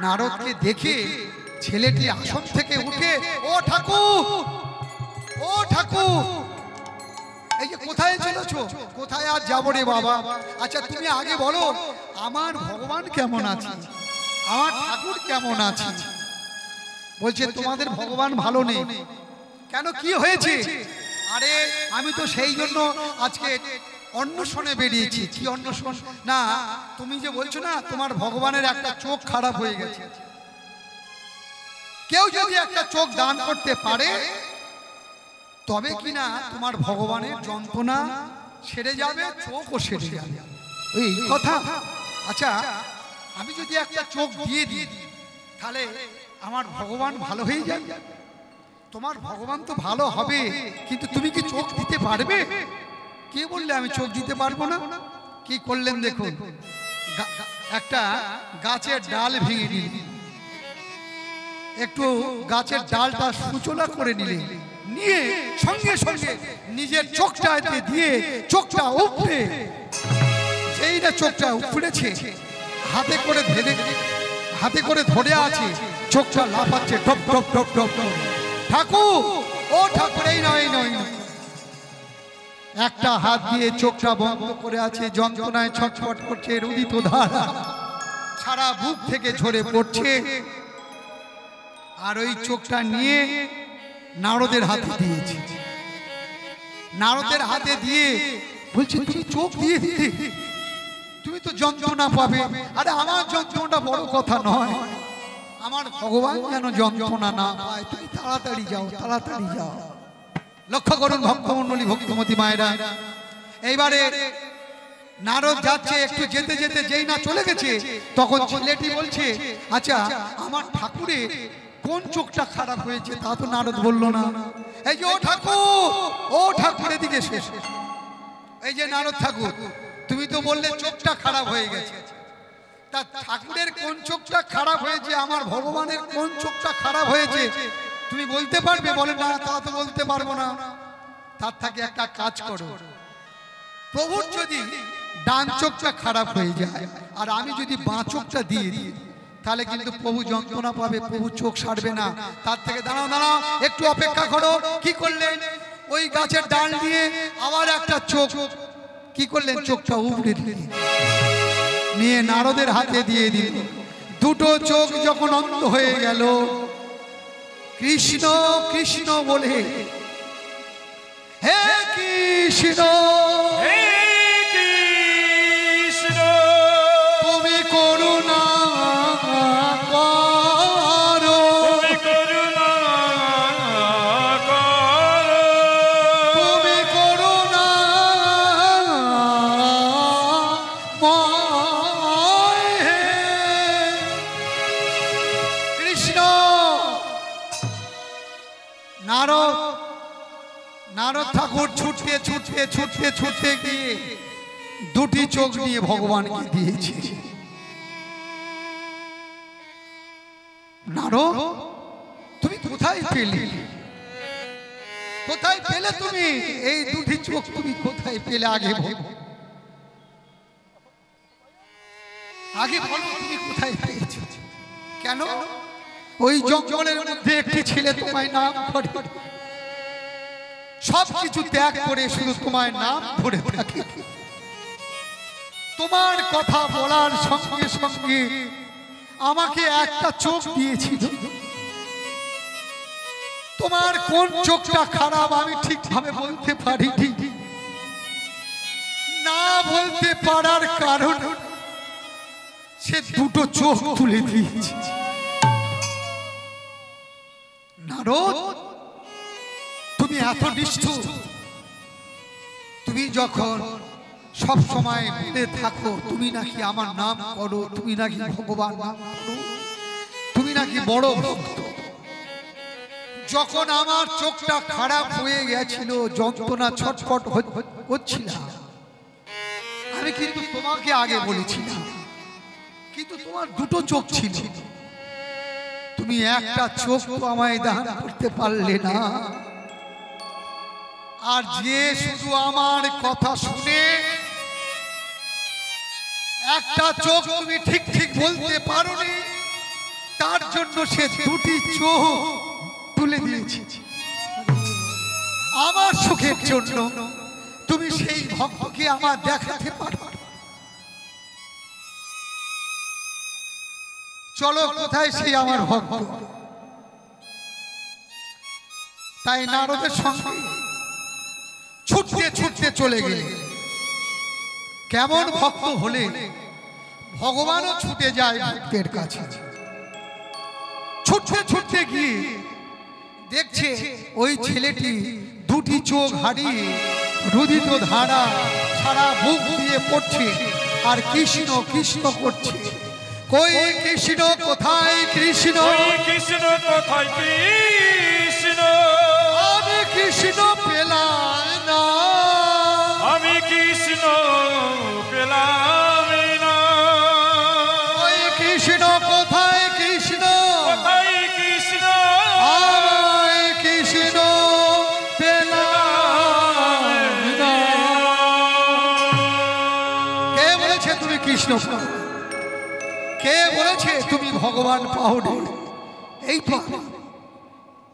নারদকে দেখে ছেলেটি আসন থেকে উঠে, ও ঠাকুর, ও ঠাকুর, এই যে কোথায় চলেছো? কোথায় আর যাবো রে বাবা? আচ্ছা তুমি আগে বলো আমার ভগবান কেমন আছে, আমার ঠাকুর কেমন আছে? বলছে তোমাদের ভগবান ভালো নেই। কেন, কি হয়েছে? আরে আমি তো সেই জন্য আজকে অন্বেষণে বেরিয়েছি। কি অন্বেষণ? না তুমি যে বলছো না তোমার ভগবানের একটা চোখ খারাপ হয়ে গেছে, কেউ যদি একটা চোখ দান করতে পারে তবে কিনা তোমার ভগবানের যন্ত্রণা সেরে যাবে, চোখও সেরে যাবে। এই কথা। আচ্ছা আমি যদি একটা চোখ দিয়ে দিই তাহলে আমার ভগবান ভালো হয়ে যাবে? তোমার ভগবান তো ভালো হবে, কিন্তু তুমি কি চোখ দিতে পারবে? কে বললে আমি চোখ দিতে পারবো না? কি করলেন দেখুন, একটা গাছের ডাল ভেঙে নিলেন, একটু গাছের ডালটা সূচনা করে নিলেন, নিয়ে সঙ্গে সঙ্গে নিজের চোখটা দিয়ে চোখটা উপড়ে, যেই না চোখটা উপড়েছে, হাতে করে ধরে আছে, চোখটা লাফাচ্ছে টপ টপ টপ টপ। ঠাকুর, ও ঠাকুর, এই নয় নয়, একটা হাত দিয়ে চোখটা বন্ধ করে আছে, যন্ত্রণায় ছটফট করছে, রুদিত ধারা সারা বুক থেকে ঝরে পড়ছে। আর ওই চোখটা নিয়ে নারদের হাতে দিয়েছে। নারদের হাতে দিয়ে বলছে তুমি চোখ দিয়ে দিতে, তুমি তো যন্ত্রণা পাবে। আরে আমার যন্ত্রণাটা বড় কথা নয়, আমার ভগবান যেন যন্ত্রণা না পায়, তুমি তাড়াতাড়ি যাও, তাড়াতাড়ি যাও। লক্ষ্য করুন ভক্তমণ্ডলী, ভক্তমতী মায়েরা, এইবারে নারদ যাচ্ছে, একটু যেতে যেতে যেই না চলে গেছে, তখন ছেলেটি বলছে আচ্ছা আমার ঠাকুরের কোন চোখটা খারাপ হয়েছে? তা তো নারদ বললো না। এই যে ও ঠাকুর, ও ঠাকুর, এদিকে শেষ। এই যে নারদ ঠাকুর, তুমি তো বললে চোখটা খারাপ হয়ে গেছে, তা ঠাকুরের কোন চোখটা খারাপ হয়েছে, আমার ভগবানের কোন চোখটা খারাপ হয়েছে তুমি বলতে পারবে? বলে না, তা তো বলতে পারবো না। তার থেকে একটা কাজ করো, প্রভুর যদি ডান চোখটা খারাপ হয়ে যায় আর আমি যদি বাঁ চোখটা দিয়ে দিই তাহলে কিন্তু প্রভু যন্ত্রণা পাবে, প্রভু চোখ সারবে না। তার থেকে দাঁড়াও দাঁড়াও, একটু অপেক্ষা করো। কি করলেন? ওই গাছের ডাল দিয়ে আবার একটা চোখ কি করলেন, চোখটা উপড়ে দিলেন, নিয়ে নারদের হাতে দিয়ে দিল। দুটো চোখ যখন অন্ধ হয়ে গেল, কৃষ্ণ কৃষ্ণ বলে, হে কৃষ্ণ তুমি করুণা করো, তুমি করুণা কৃষ্ণ। নারদ ঠাকুর ছুটতে ছুটতে ছুটতে ছুটতে গিয়ে দুটি চোখ নিয়ে ভগবানকে দিয়েছে। নারদ তুমি কোথায় পেলে, কোথায় পেলে তুমি এই দুটি চোখ, তুমি কোথায় পেলে? আগে বলো, আগে বলো তুমি কোথায় পেয়েছো? কেন ওই জঙ্গলের মধ্যে একটি ছেলে তোমায় নাম করে, সব কিছু ত্যাগ করে শুধু তোমায় নাম ধরে থাকে। তোমার কথা বলার সঙ্গে সঙ্গে আমাকে একটা চোখ দিয়েছিল। তোমার কোন চোখটা খারাপ আমি ঠিকভাবে বলতে পারিনি, না বলতে পারার কারণ সে দুটো চোখ তুলে দিয়েছে। নারদ তুমি এত নিষ্ঠুর, তুমি যখন সব সময় বলে থাকো তুমি নাকি আমার নাম করো, তুমি নাকি ভগবান নাম করো, তুমি নাকি বড় ভক্ত, যখন আমার চোখটা খারাপ হয়ে গেছিল, যন্ত্রণা ছটফট হচ্ছিলাম, আমি কিন্তু তোমাকে আগে বলেছিলাম, কিন্তু তোমার দুটো চোখ ছিল, তুমি একটা চোখ তো আমায় দান করতে পারলে না। আর যে শুধু আমার কথা শুনে একটা চোখ তুমি ঠিক ঠিক বলতে পারোনি, তার জন্য সে দুটি চোখ তুলে দিয়েছে আমার সুখের জন্য। তুমি সেই ভক্তকে আমার দেখাতে পারো? চলো কোথায় সেই আমার ভক্ত? তাই নারদের সঙ্গে ছুটতে ছুটতে চলে গেলে, কেমন ভক্ত হলে ভগবানও ছুটে যায় ভক্তের কাছে। ছুটতে ছুটতে গিয়ে দেখছে ওই ছেলেটি দুটি চোখ হারিয়ে রুধিত ধারা সারা বুক দিয়ে পড়ছে আর কৃষ্ণ কৃষ্ণ করছে। কই কৃষ্ণ কোথায় কৃষ্ণ, কৃষ্ণ কোথায় কৃষ্ণ, আমি কৃষ্ণ পেলাম না, আমি কৃষ্ণ পেলাম না। ওই কৃষ্ণ কোথায় কৃষ্ণ, কোথায় কৃষ্ণ, আমায় কৃষ্ণ পেলাম না। কে বলেছে তুমি কৃষ্ণ পাও? কে বলেছে তুমি ভগবান পাওনি? এই তো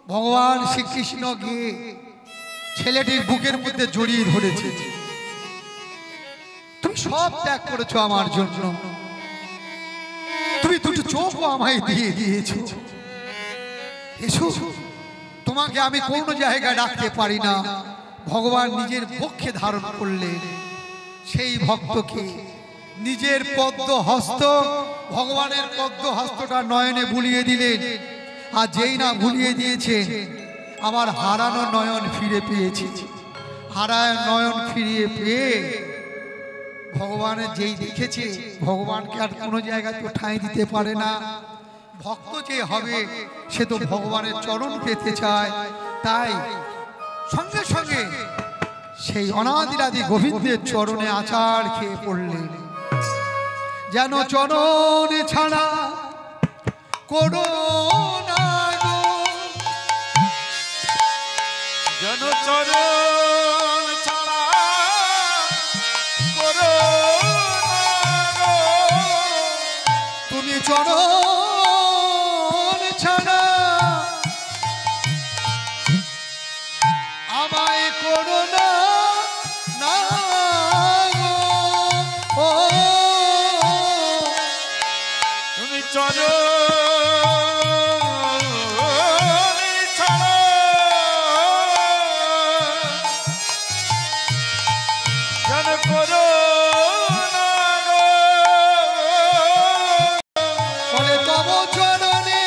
ভগবান শ্রীকৃষ্ণ গিয়ে ছেলেটির বুকের মধ্যে জড়িয়ে ধরেছে। তুমি সব ত্যাগ করেছো আমার জন্য, তুমি দুটো চোখও আমায় দিয়ে দিয়েছো। এসো, তোমাকে আমি কোনো জায়গায় রাখতে পারি না। ভগবান নিজের পক্ষে ধারণ করলেন সেই ভক্তকে, নিজের পদ্ম হস্ত, ভগবানের পদ্ম হস্তটা নয়নে বুলিয়ে দিলেন। আর যেই না বুলিয়ে দিয়েছে, আমার হারানো নয়ন ফিরে পেয়েছি। হারায় নয়ন ফিরিয়ে পেয়ে ভগবানের যেই দেখেছে, ভগবানকে আর কোনো জায়গায় তো ঠাঁই দিতে পারে না। ভক্ত যে হবে সে তো ভগবানের চরণ পেতে চায়, তাই সঙ্গে সঙ্গে সেই অনাদিরাদি গোবিন্দের চরণে আচার খেয়ে পড়লেন। যেন চরণ ছাড়া করো না গো, যেন চরণ ছাড়া করো না গো, তুমি চরণ বলে তব চরণে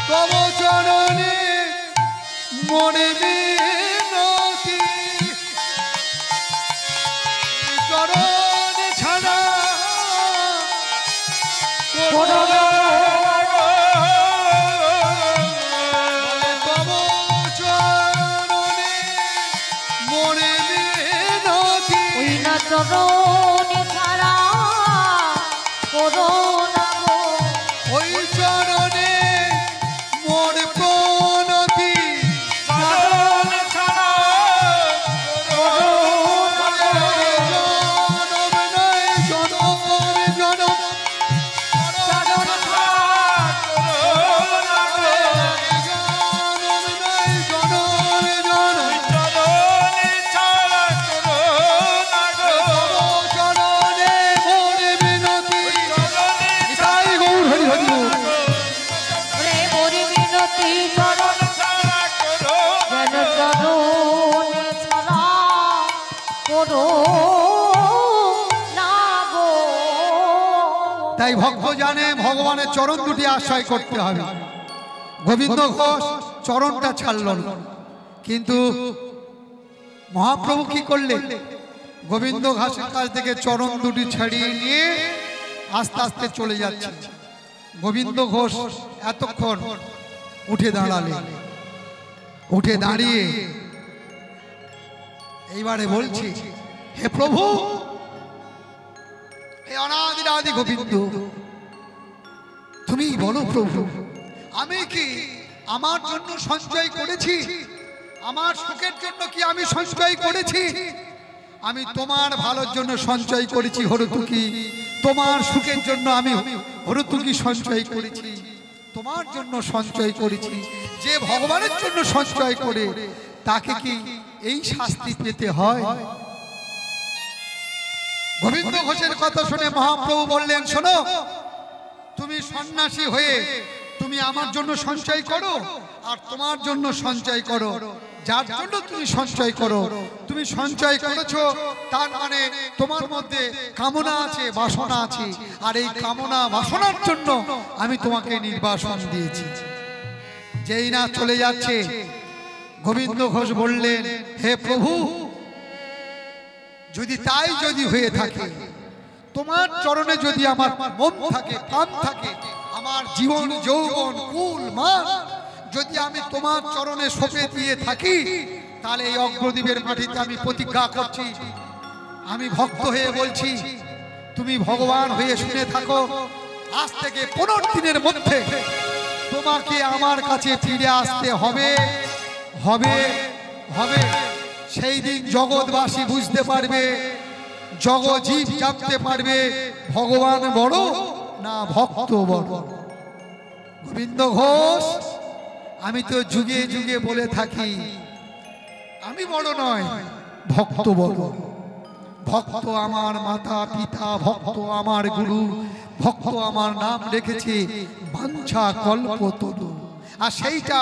তব চরণে মনে বিনতি চরণ ছাড়া বলে তব চরণে মনে বিনতি ওই না চরণে ছাড়া করোনা গো ওই চরণে মোর প্রণতি জনম নাই জনম জনম জনম নাই জনম জনম চরণে মোর বিনতি তাই গৌর হরি হরি বল। রে মোরে মিনতি চরণ যেন চরণে ছাড়া করো না গো তাই ভক্ত জানে ভগবানের চরণ দুটি আশ্রয় করতে হবে। গোবিন্দ ঘোষ চরণটা ছাড়ল না, কিন্তু মহাপ্রভু কি করলেন? গোবিন্দ ঘোষের কাছ থেকে চরণ দুটি ছাড়িয়ে নিয়ে আস্তে আস্তে চলে যাচ্ছে। গোবিন্দ ঘোষ এতক্ষণ উঠে দাঁড়ালেন, উঠে দাঁড়িয়ে এইবারে বলছি, হে প্রভু, হে অনাদিরাদি গোবিন্দ, তুমি বলো প্রভু, আমি কি আমার জন্য সঞ্চয় করেছি? আমার সুখের জন্য কি আমি সঞ্চয় করেছি? আমি তোমার ভালোর জন্য সঞ্চয় করেছি হরতুকি, তোমার সুখের জন্য আমি হরতুকি সঞ্চয় করেছি, তোমার জন্য সঞ্চয় করেছি। যে ভগবানের জন্য সঞ্চয় করে তাকে কি এই শাস্তি পেতে হয়? গোবিন্দ ঘোষের কথা শুনে মহাপ্রভু বললেন, শোনো, তুমি সন্ন্যাসী হয়ে তুমি আমার জন্য সঞ্চয় করো আর তোমার জন্য সঞ্চয় করো। যার জন্য তুমি সঞ্চয় করো, তুমি সঞ্চয় করেছো, তার মানে তোমার মধ্যে কামনা আছে, বাসনা আছে, আর এই কামনা বাসনার জন্য আমি তোমাকে নির্বাসন দিয়েছি। যেই না চলে যাচ্ছে, গোবিন্দ ঘোষ বললেন, হে প্রভু, যদি তাই যদি হয়ে থাকে, তোমার চরণে যদি আমার মন থাকে, প্রাণ থাকে, আমার জীবন যৌবন কুল মান যদি আমি তোমার চরণে সঁপে দিয়ে থাকি, তাহলে এই অগ্রদ্বীপের মাটিতে আমি প্রতিজ্ঞা করছি, আমি ভক্ত হয়ে বলছি, তুমি ভগবান হয়ে শুনে থাকো, আজ থেকে 15 দিনের মধ্যে তোমাকে আমার কাছে ফিরে আসতে হবে হবে হবে। সেই দিন জগৎবাসী বুঝতে পারবে, জগজীব জানতে পারবে ভগবান বড় না ভক্ত বড়। গোবিন্দ ঘোষ, আমি তো যুগে যুগে বলে থাকি, আমি বড় নয়, ভক্ত বড়। ভক্ত আমার মাতা পিতা, ভক্ত আমার গুরু, ভক্ত আমার নাম রেখেছে বাঞ্ছা কল্পতরু। আর সেইটা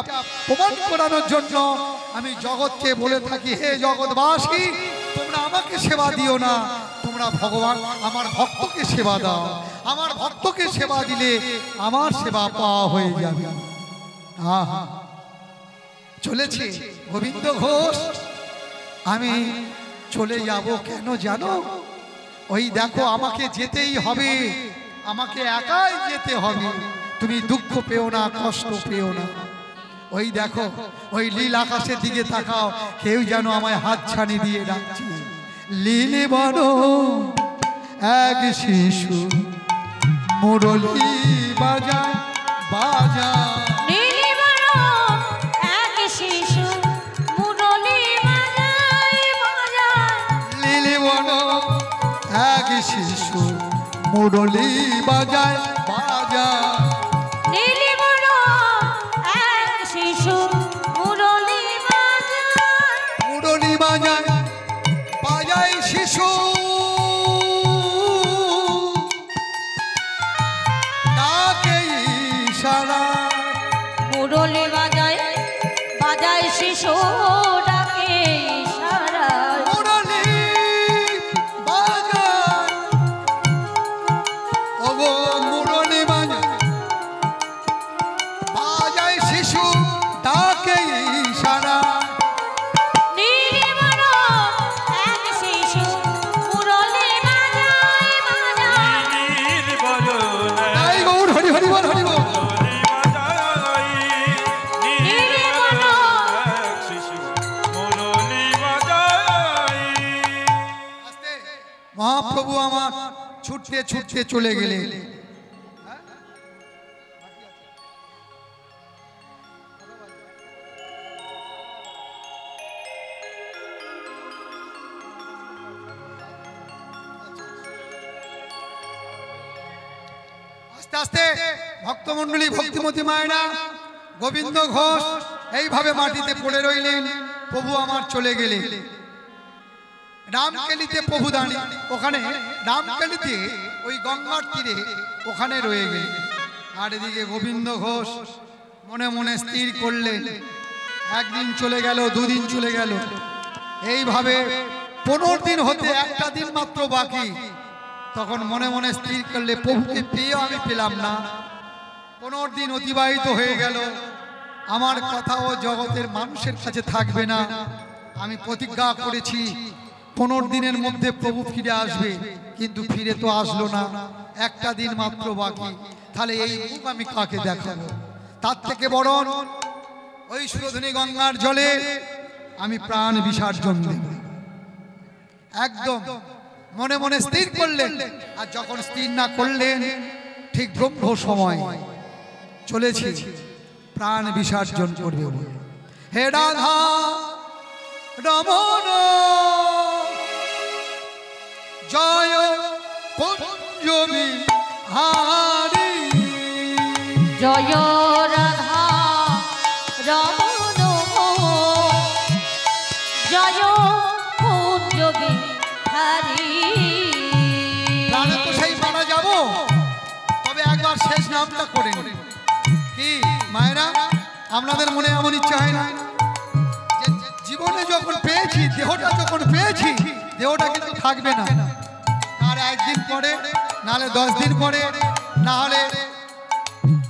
প্রমাণ করানোর জন্য আমি জগৎকে বলে থাকি, হে জগৎবাসী, তোমরা আমাকে সেবা দিও না, তোমরা ভগবান আমার ভক্তকে সেবা দাও। আমার ভক্তকে সেবা দিলে আমার সেবা পাওয়া হয়ে যাবে। আহা, চলেছে গোবিন্দ ঘোষ। আমি চলে যাব কেন জানো? ওই দেখো, আমাকে যেতেই হবে, আমাকে একাই যেতে হবে। তুমি দুঃখ পেও না, কষ্ট পেও না। ওই দেখো, ওই নীল আকাশের দিকে তাকাও, কেউ যেন আমায় হাত ছানি দিয়ে ডাকছে। লীলে বড় এক শিশু মুরলী বাজায় বাজায়, নীলি বড় এক শিশু মুরলী বাজায় বাজায়, লীলে বড় এক শিশু মুরলী বাজায় বাজায়, নীলি বড় এক শিশু মুরলী বাজায়, মুরলী বাজায় বাজায় শিশু, প্রভু আমার ছুটতে ছুটতে চলে গেলেন। আস্তে আস্তে ভক্তমণ্ডলী, ভক্তিমতী মায়েরা, গোবিন্দ ঘোষ এইভাবে মাটিতে পড়ে রইলেন। প্রভু আমার চলে গেলেন। রামকেলিতে প্রভু দাঁড়িয়ে, ওখানে রামকেলিতে ওই গঙ্গার তীরে ওখানে রয়ে গেলেন। আর এদিকে গোবিন্দ ঘোষ মনে মনে স্থির করলেন, একদিন চলে গেল, দুদিন চলে গেল, এইভাবে 15 দিন হতে একটা দিন মাত্র বাকি। তখন মনে মনে স্থির করলে, প্রভুকে পেয়েও আমি পেলাম না, 15 দিন অতিবাহিত হয়ে গেল, আমার কথাও জগতের মানুষের কাছে থাকবে না। আমি প্রতিজ্ঞা করেছি 15 দিনের মধ্যে প্রভু ফিরে আসবে, কিন্তু ফিরে তো আসলো না, একটা দিন মাত্র বাকি। তাহলে এই মুখ আমি কাকে দেখাবো? তার থেকে বরং ওই সুরধনী গঙ্গার জলে আমি প্রাণ বিসর্জন দেব। একদম মনে মনে স্থির করলেন। আর যখন স্থির না করলেন, ঠিক ব্রহ্ম সময় চলেছি প্রাণ বিসর্জন করবে বলে। হে রাধা রমণ জয় কুঞ্জ বিহারী, জয় রাধা রমণ জয় কুঞ্জ বিহারী। প্রাণে তো সেই মারা যাব, তবে একবার শেষ নামটা করে নিন। কি মায়েরা, আপনাদের মনে এমন ইচ্ছা হয় না যে জীবনে যখন পেয়েছি, দেহটা যখন পেয়েছি, দেহটা কিন্তু থাকবে না, আর একদিন পরে, নাহলে 10 দিন পরে, না হলে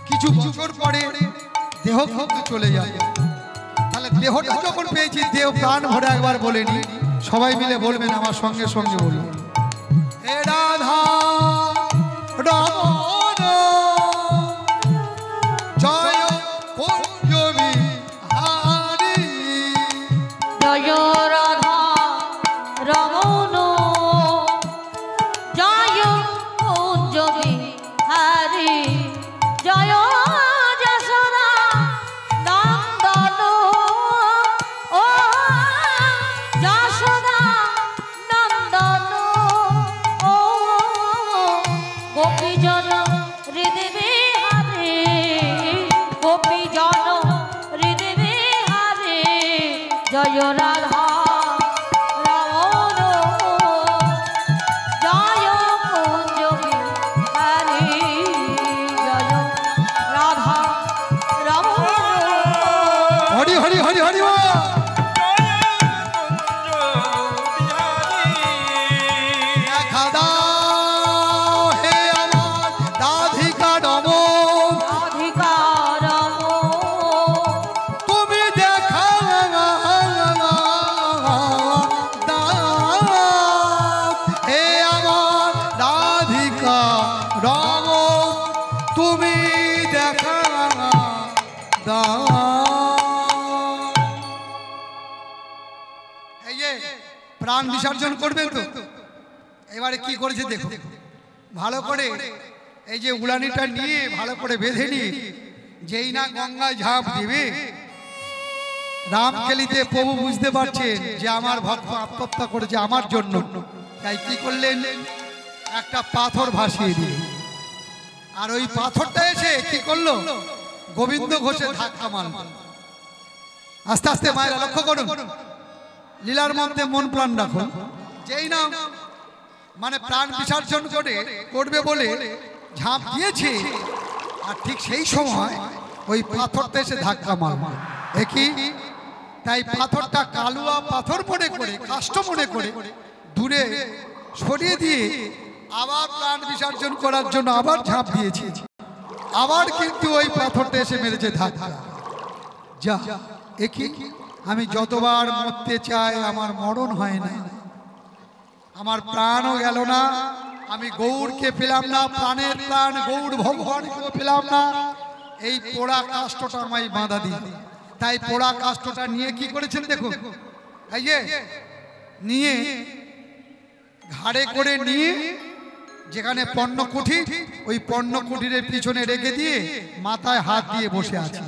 কিছু বছর পরে দেহ কিন্তু চলে যায়। তাহলে দেহটা যখন পেয়েছি, দেহ প্রাণ ভরে একবার বলেনি, সবাই মিলে বলবেন, আমার সঙ্গে সঙ্গে বলবেন, হে রাধা রমণ জয় কুঞ্জ বিহারী, জয় রাধা রমণ জয় কুঞ্জ বিহারী, জয় যশোদা নন্দন ও যশোদা নন্দন ও গোপীজন হৃদয় বিহারী, গোপীজন হৃদয় বিহারী, জয় রাধা রমণ জয় কুঞ্জ বিহারী, জয় রাধা রমণ। হরি হরি হরি হরি বল। দেখা দাও হে আমার রাধিকা রমণ, অধিকার তুমি দেখা দাও হে আমার রাধিকা রমণ, তুমি দেখা দাও। এই যে প্রাণ বিসর্জন করবেন তো, এবারে কি করেছে দেখো, ভালো করে এই যে উড়ানিটা নিয়ে ভালো করে বেঁধে নিয়ে যেই না গঙ্গায় ঝাঁপ দিবে, রামকেলিতে প্রভু বুঝতে পারছেন যে আমার ভক্ত আত্মহত্যা করেছে আমার জন্য, তাই কি করলেন, একটা পাথর ভাসিয়ে দিলেন। আর ওই পাথরটা এসে কি করলো, গোবিন্দ ঘোষের ধাক্কা মারল। আস্তে আস্তে মায়েরা লক্ষ্য করুন, লীলার মধ্যে মন প্রাণ রাখুন। যেই না মানে প্রাণ বিসর্জন করবে বলে ঝাঁপ দিয়েছে, আর ঠিক সেই সময় ওই পাথরটা এসে ধাক্কা মারল। একই তাই পাথরটা কালুয়া পাথর মনে করে, কাষ্ট মনে করে দূরে সরিয়ে দিয়ে আবার প্রাণ বিসর্জন করার জন্য আবার ঝাঁপ দিয়েছে। আবার কিন্তু ওই পাথরটা এসে মেরেছে ধাক্কা। যা একই, আমি যতবার মরতে চাই আমার মরণ হয় না, আমার প্রাণও গেল না, আমি গৌরকে পেলাম না, প্রাণের প্রাণ গৌর ভগবানকেও পেলাম না, এই পোড়া কাষ্টটা আমায় বাঁধা দিই। তাই পোড়া কাষ্টটা নিয়ে কি করেছেন দেখুন, এই যে নিয়ে ঘাড়ে করে নিয়ে যেখানে পণ্য কুঠির, ওই পণ্য কুঠিরের পিছনে রেখে দিয়ে মাথায় হাত দিয়ে বসে আছে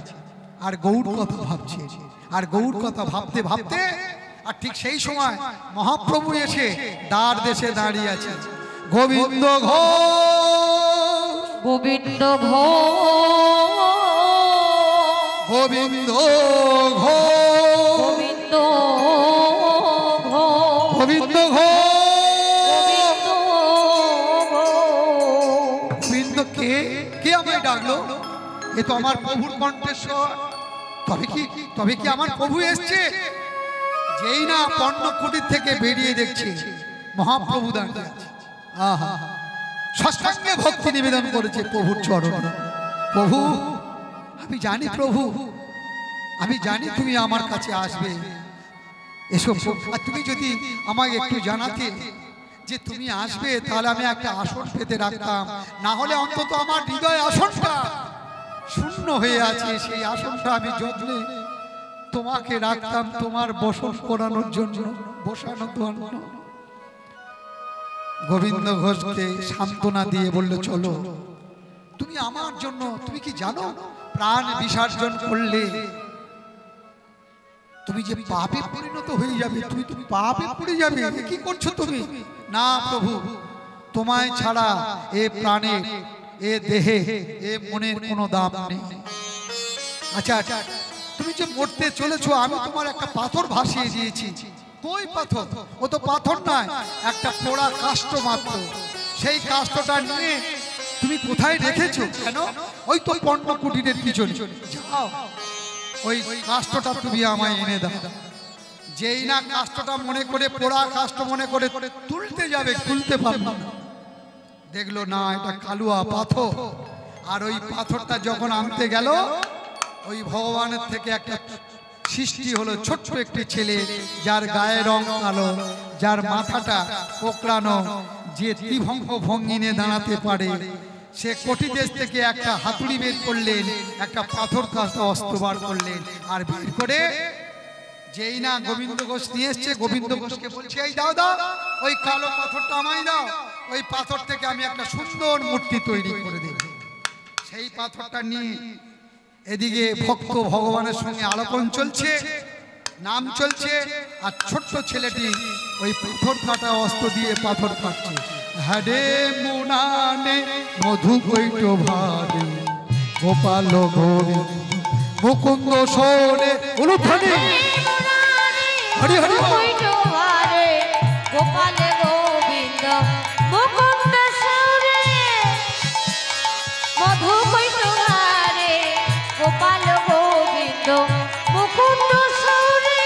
আর গৌর কথা ভাবছে। আর গৌর কথা ভাবতে ভাবতে আর ঠিক সেই সময় মহাপ্রভু এসে দ্বার দেশে দাঁড়িয়ে আছে। গোবিন্দ ঘোষ, গোবিন্দ ঘোষ, গোবিন্দ ঘোষ, গোবিন্দ ঘোষ, গোবিন্দ ঘোষ। গোবিন্দ কে? কে আমায় ডাকলো? এ তো আমার প্রভুর কণ্ঠস্বর। তবে কি আমার প্রভু এসছে? যেই না পণ্য কুটির থেকে বেরিয়ে দেখছে মহাপ্রভু দাঁড়িয়ে আছে। আহা, সাষ্টাঙ্গে ভক্তি নিবেদন করেছে প্রভুর চরণ। প্রভু, আমি জানি প্রভু, আমি জানি তুমি আমার কাছে আসবে। এসো, আর তুমি যদি আমাকে একটু জানাতে যে তুমি আসবে, তাহলে আমি একটা আসন পেতে রাখতাম। না হলে অন্তত আমার হৃদয় আসনটা শূন্য হয়ে আছে, সেই আসনটা আমি যত্নে তোমাকে রাখতাম তোমার বসন করানোর জন্য, বসানোর জন্য। গোবিন্দ ঘোষকে সান্ত্বনা দিয়ে বলল, চলো, তুমি আমার জন্য, তুমি কি জানো প্রাণ বিসর্জন করলে তুমি যে পাপে পরিণত হয়ে যাবে, তুমি পাপে পড়ে যাবে। কি করছো তুমি? না প্রভু, তোমায় ছাড়া এ প্রাণে, এ দেহে, এ মনের কোনো দাম নেই। আচ্ছা, তুমি যে মরতে চলেছো, আমি তোমার একটা পাথর ভাসিয়ে দিয়েছি। কই পাথর? ও তো পাথর নয়, একটা পোড়া কাষ্ঠ মাত্র। সেই কাষ্ঠটা নিয়ে তুমি কোথায় রেখেছো? কেন? ওই তো পণ্য কুটিরের পিছনে। যাও, ওই কাষ্ঠটা তুমি আমায় এনে দাও। যেই না কাষ্ঠটা মনে করে, পোড়া কাষ্ঠ মনে করে তুলতে যাবে, তুলতে পারবে না। দেখলো না, এটা কালুয়া পাথর। আর ওই পাথরটা যখন আনতে গেল, ওই ভগবানের থেকে একটা সৃষ্টি হলো, ছোট্ট একটি ছেলে, যার গায়ের রং কালো, যার মাথাটা কোকড়ানো, যে ত্রিভঙ্গ ভঙ্গিনে দাঁড়াতে পারে। সে কোটি দেশ থেকে একটা হাতুড়ি বের করলেন, একটা পাথর কাস্টা অস্ত্র বার করলেন, আর বের করে যেই না গোবিন্দ ঘোষ নিয়ে এসছে, গোবিন্দ ঘোষকে বলছে, এই দাও দাও, ওই কালো পাথরটা আমায় দাও। ওই পাথর থেকে আমি একটা সুন্দর মূর্তি তৈরি করে দেব। সেই পাথরটা নিয়ে এদিকে ভক্ত ভগবানের সঙ্গে আলোচনা চলছে, নাম চলছে, আর ছোট্ট ছেলেটি ওই পাথর কাটা অস্ত্র দিয়ে পাথর কাটছে। হাডে মুনানে মধু কৈট ভারে গোপাল গৌরী মুকুন্দ সরে উলুধ্বনি হরি হরি গোপাল গোবিন্দ মুকুন্দ সরে মধু কৈটভারে গোপাল গোবিন্দ মুকুন্দ সরে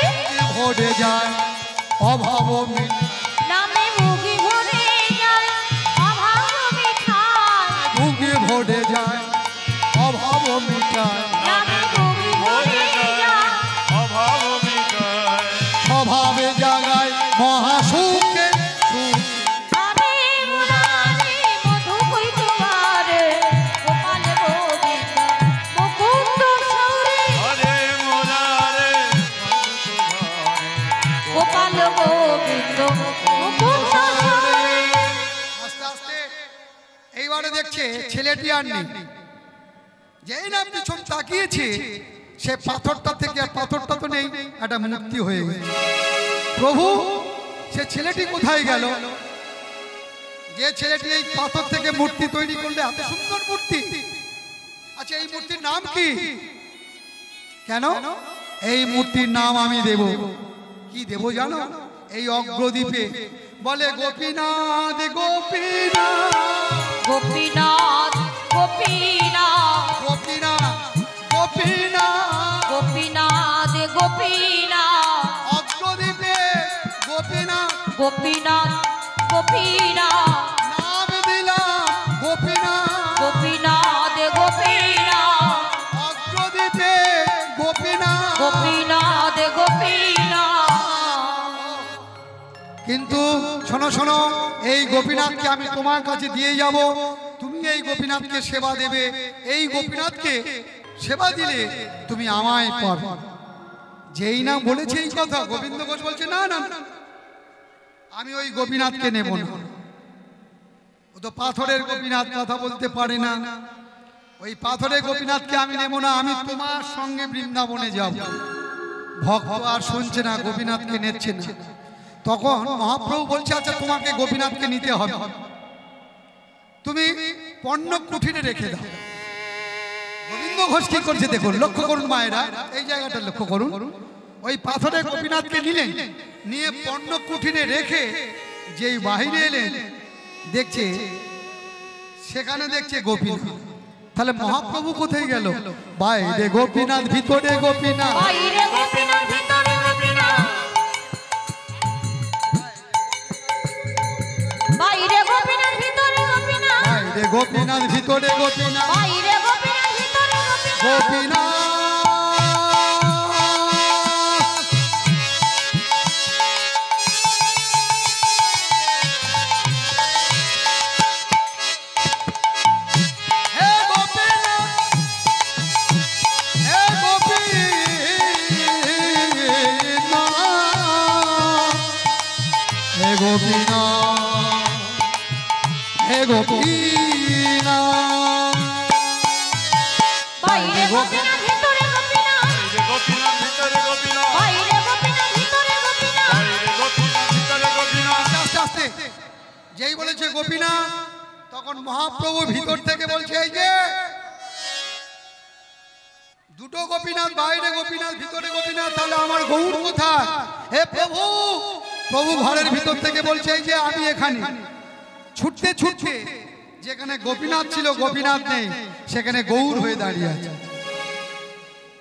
ভরে যায় অভাব নামে মুখে ভরে যায় অভাব মিঠায়, মুখে ভরে যায় অভাব মিটায়, নামে মুখে ভরে যায় অভাব মিটায়। স্বভাবে জাগায় মহাসুখে সুখ। আরে মুরারে মধু কৈটভারে গোপাল গোবিন্দ মুকুন্দ সরে হরে মুরারে গোপাল গোবিন্দ মুকুন্দ সরে। আস্তে আস্তে এইবারে দেখছে ছেলেটি আর নেই। যেই না পিছন তাকিয়েছে, সে পাথরটা থেকে, পাথরটা তো নেই, একটা মূর্তি হয়ে গেছে। প্রভু, সে ছেলেটি কোথায় গেল? যে ছেলেটি এই পাথর থেকে মূর্তি তৈরি করলে, এত সুন্দর মূর্তি। আচ্ছা, এই মূর্তির নাম কি? কেন? এই মূর্তির নাম আমি দেব। কি দেব জানো? এই অগ্রদ্বীপে বলে গোপীনাথ গোপীনাথ গোপীনাথ গোপীনাথ গোপীনাথ গোপীনাথ গোপীনাথ গোপীনাথ অগ্রদ্বীপে গোপীনাথ গোপীনাথ গোপীনাথ নাম দিলাম গোপীনাথ গোপীনাথ গোপীনাথ অগ্রদ্বীপে গোপীনাথ গোপীনাথ গোপীনাথ। কিন্তু শোনো শোনো, এই গোপীনাথকে আমি তোমার কাছে দিয়ে যাব। তুমি এই গোপীনাথকে সেবা দেবে। এই গোপীনাথকে সেবা দিলে তুমি আমায় পাবে। যেই না বলেছে এই কথা, গোবিন্দ ঘোষ বলছে, না না না, আমি ওই গোপীনাথকে নেব না। ও তো পাথরের গোপীনাথ, কথা বলতে পারে না। ওই পাথরের গোপীনাথকে আমি নেব না। আমি তোমার সঙ্গে বৃন্দাবনে যাব। ভক্ত আর শুনছে না, গোপীনাথকে নিচ্ছে না। তখন মহাপ্রভু বলছে, আচ্ছা তোমাকে গোপীনাথকে নিতে হবে, তুমি পণ্য কুঠিরে রেখে দাও। গোবিন্দ ঘোষ কি করছে দেখুন, লক্ষ্য করুন মায়েরা, এই জায়গাটা লক্ষ্য করুন। ওই পাথরের গোপীনাথকে নিলেন, নিয়ে পণ্য কুঠিরে রেখে যেই বাহিরে এলেন, দেখছে সেখানে দেখছে গোপীনাথ। তাহলে মহাপ্রভু কোথায় গেল? বাইরে গোপীনাথ, ভিতরে গোপীনাথ। বাইরে গোপীনাথ, ভিতরে গোপীনাথ। বাইরে গোপীনাথ, ভিতরে গোপীনাথ। বাইরে গোপীনাথ, ভিতরে গোপীনাথ। বাইরে গোপীনাথ, ভিতরে গোপীনাথ। গোপীনাথ বাইরে গোপীনাথ, ভিতরে গোপীনাথ। গোপীনাথ ভিতরে গোপীনাথ। বাইরে গোপীনাথ, ভিতরে গোপীনাথ। গোপীনাথ ভিতরে গোপীনাথ। আস্তে আস্তে যেই বলেছে গোপীনাথ, তখন মহাপ্রভু ভিতর থেকে বলছে, এই যে দুটো গোপীনাথ, বাইরে গোপীনাথ, ভিতরে গোপীনাথ, তাহলে আমার গৌর কোথায়? হে প্রভু! প্রভু ঘরের ভিতর থেকে বলছে, এই যে আমি এখানে। ছুটতে ছুটতে যেখানে গোপীনাথ ছিল গোপীনাথ নেই, সেখানে গৌর হয়ে দাঁড়িয়ে আছে।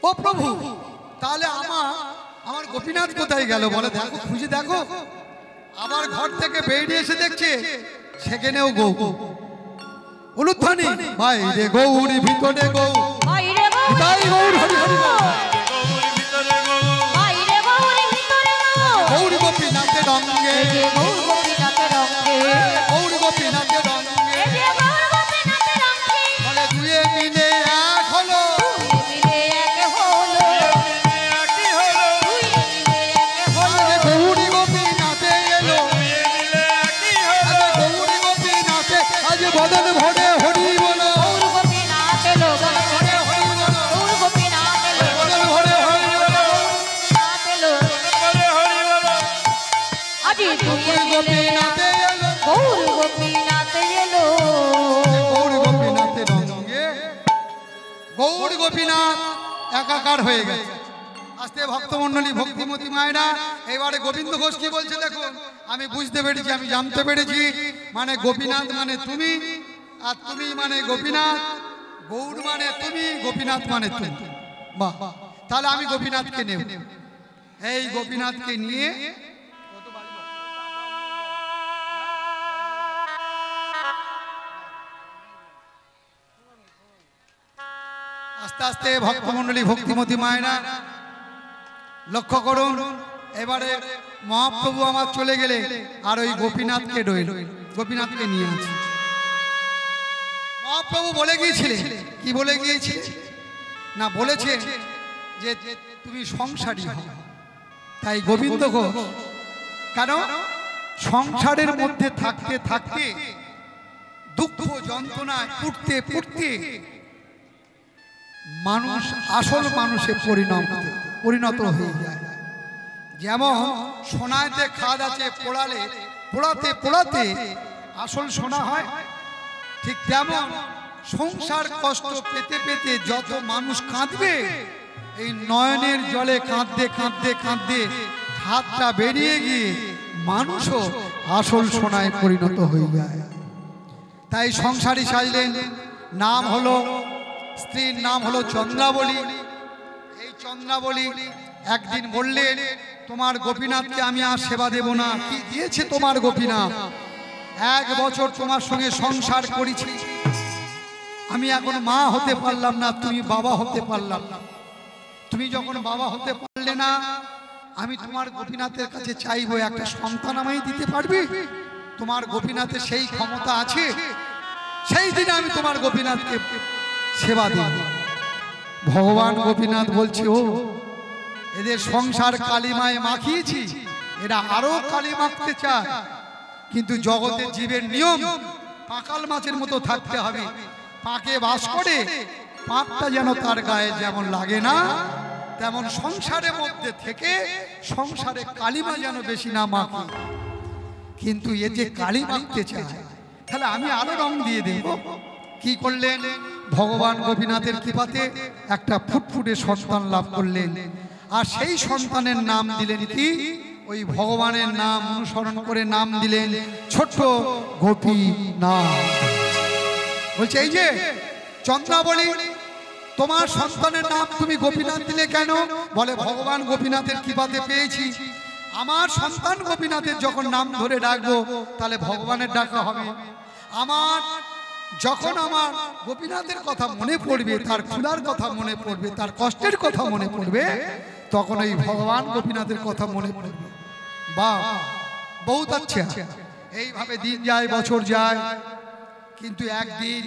ও প্রভু, তাহলে আমার গোপীনাথ কোথায় গেল? বলে দেখো, খুঁজে দেখো। আবার ঘর থেকে বেরিয়ে এসে দেখছে সেখানেও গৌ। অনুধ্বনি, বাইরে গৌর, ভিতরে গৌ। বাইরে তাই গৌর, হরি হরি বল। গৌর ভিতরে গৌর। বাইরে গৌর, ভিতরে গৌর। গৌর গোপীনাথের রঙ্গে, এই যে গৌর গোপীনাথের রঙে। গৌর গোপীনাথের রঙ্গে। এই যে গৌর গোপীনাথের রঙে। বলে দুয়ে মিলে এক হলো। দুই মিলে এক হলো। একই হলো। দুই মিলে এক হলো। আরে গৌরী গোপীনাথে এলো। দুয়ে মিলে একই হলো। আরে গৌরী গোপীনাথে আজ বদন ভরে হরি বলো। গৌর গোপীনাথ এলো, বদন ভরে হরি বলো। গৌর গোপীনাথ এলো, বদন ভরে হরি বলো। গোপীনাথ এলো। বলে হরি বলো। আজি দুই গৌরী মিলে গোপীনাথে এলো। গৌর গোপীনাথ এলো। গৌর গোপীনাথের রঙ্গে গৌর গোপীনাথ একাকার হয়ে গেছে। আস্তে ভক্তমণ্ডলী, ভক্তিমতী মায়েরা, এবারে গোবিন্দ ঘোষ কি বলছে দেখুন। আমি বুঝতে পেরেছি, আমি জানতে পেরেছি, মানে গোপীনাথ মানে তুমি, আর তুমি মানে গোপীনাথ। গৌর মানে তুমি, গোপীনাথ মানে তুমি। বাহ, তাহলে আমি গোপীনাথকে নেব। এই গোপীনাথকে নিয়ে আস্তে আস্তে ভক্তমণ্ডলী, ভক্তিমতী মায়েরা লক্ষ্য করুন। এবারে মহাপ্রভু আমার চলে গেলে আর ওই গোপীনাথকে রইল, গোপীনাথকে নিয়ে আছে। মহাপ্রভু বলে গিয়েছিলে, কি বলে গিয়েছে না, বলেছে যে তুমি সংসারী হও। তাই গোবিন্দ ঘোষ, কারণ সংসারের মধ্যে থাকতে থাকতে দুঃখ যন্ত্রণায় পুড়তে পুড়তে মানুষ আসল মানুষে পরিণত হয়ে যায়। যেমন সোনাতে খাদ আছে, পোড়ালে পোড়াতে পোড়াতে আসল সোনা হয়, ঠিক তেমন সংসার কষ্ট পেতে পেতে যত মানুষ কাঁদবে, এই নয়নের জলে কাঁদতে কাঁদতে কাঁদতে হাতটা বেরিয়ে গিয়ে মানুষও আসল সোনায় পরিণত হয়ে যায়। তাই সংসারী সাজলেন, নাম হলো, স্ত্রীর নাম হলো চন্দ্রাবলী। এই চন্দ্রাবলী একদিন বললেন, তোমার গোপীনাথকে আমি আর সেবা দেব না। কি দিয়েছে তোমার গোপীনাথ? 1 বছর তোমার সঙ্গে সংসার করেছি, আমি এখন মা হতে পারলাম না, তুমি বাবা হতে পারলাম না। তুমি যখন বাবা হতে পারলে না, আমি তোমার গোপীনাথের কাছে চাইবো একটা সন্তান আমায় দিতে পারবে? তোমার গোপীনাথের সেই ক্ষমতা আছে? সেই দিনে আমি তোমার গোপীনাথকে সেবা দেব। ভগবান গোপীনাথ বলছে, ও এদের সংসার কালিমায় মাখিয়েছি, এরা আরো কালি মাখতে চায়, কিন্তু জগতের জীবের নিয়ম পাকাল মাছের মতো থাকতে হবে। পাকে বাস করে, পাকটা যেন তার গায়ে যেমন লাগে না, তেমন সংসারের মধ্যে থেকে সংসারে কালিমা যেন বেশি না মাখে। কিন্তু এ যে কালি মাখতে চায়, তাহলে আমি আরো রং দিয়ে দেব। কি করলেন? ভগবান গোপীনাথের কৃপাতে একটা ফুটফুটে সন্তান লাভ করলেন, আর সেই সন্তানের নাম দিলেন কি? ওই ভগবানের নাম অনুসরণ করে নাম দিলেন ছোট্ট গোপীনাথ। বলছে এই যে চন্দ্রাবলী, তোমার সন্তানের নাম তুমি গোপীনাথ দিলে কেন? বলে ভগবান গোপীনাথের কৃপাতে পেয়েছি, আমার সন্তান গোপীনাথের যখন নাম ধরে ডাকবো তাহলে ভগবানের ডাকা হবে। আমার যখন আমার গোপীনাথের কথা মনে পড়বে, তার ক্ষুধার কথা মনে পড়বে, তার কষ্টের কথা মনে পড়বে, তখন এই ভগবান গোপীনাথের কথা মনে পড়বে। বাহ, বহুত আচ্ছা। এইভাবে দিন যায়, বছর যায়, কিন্তু একদিন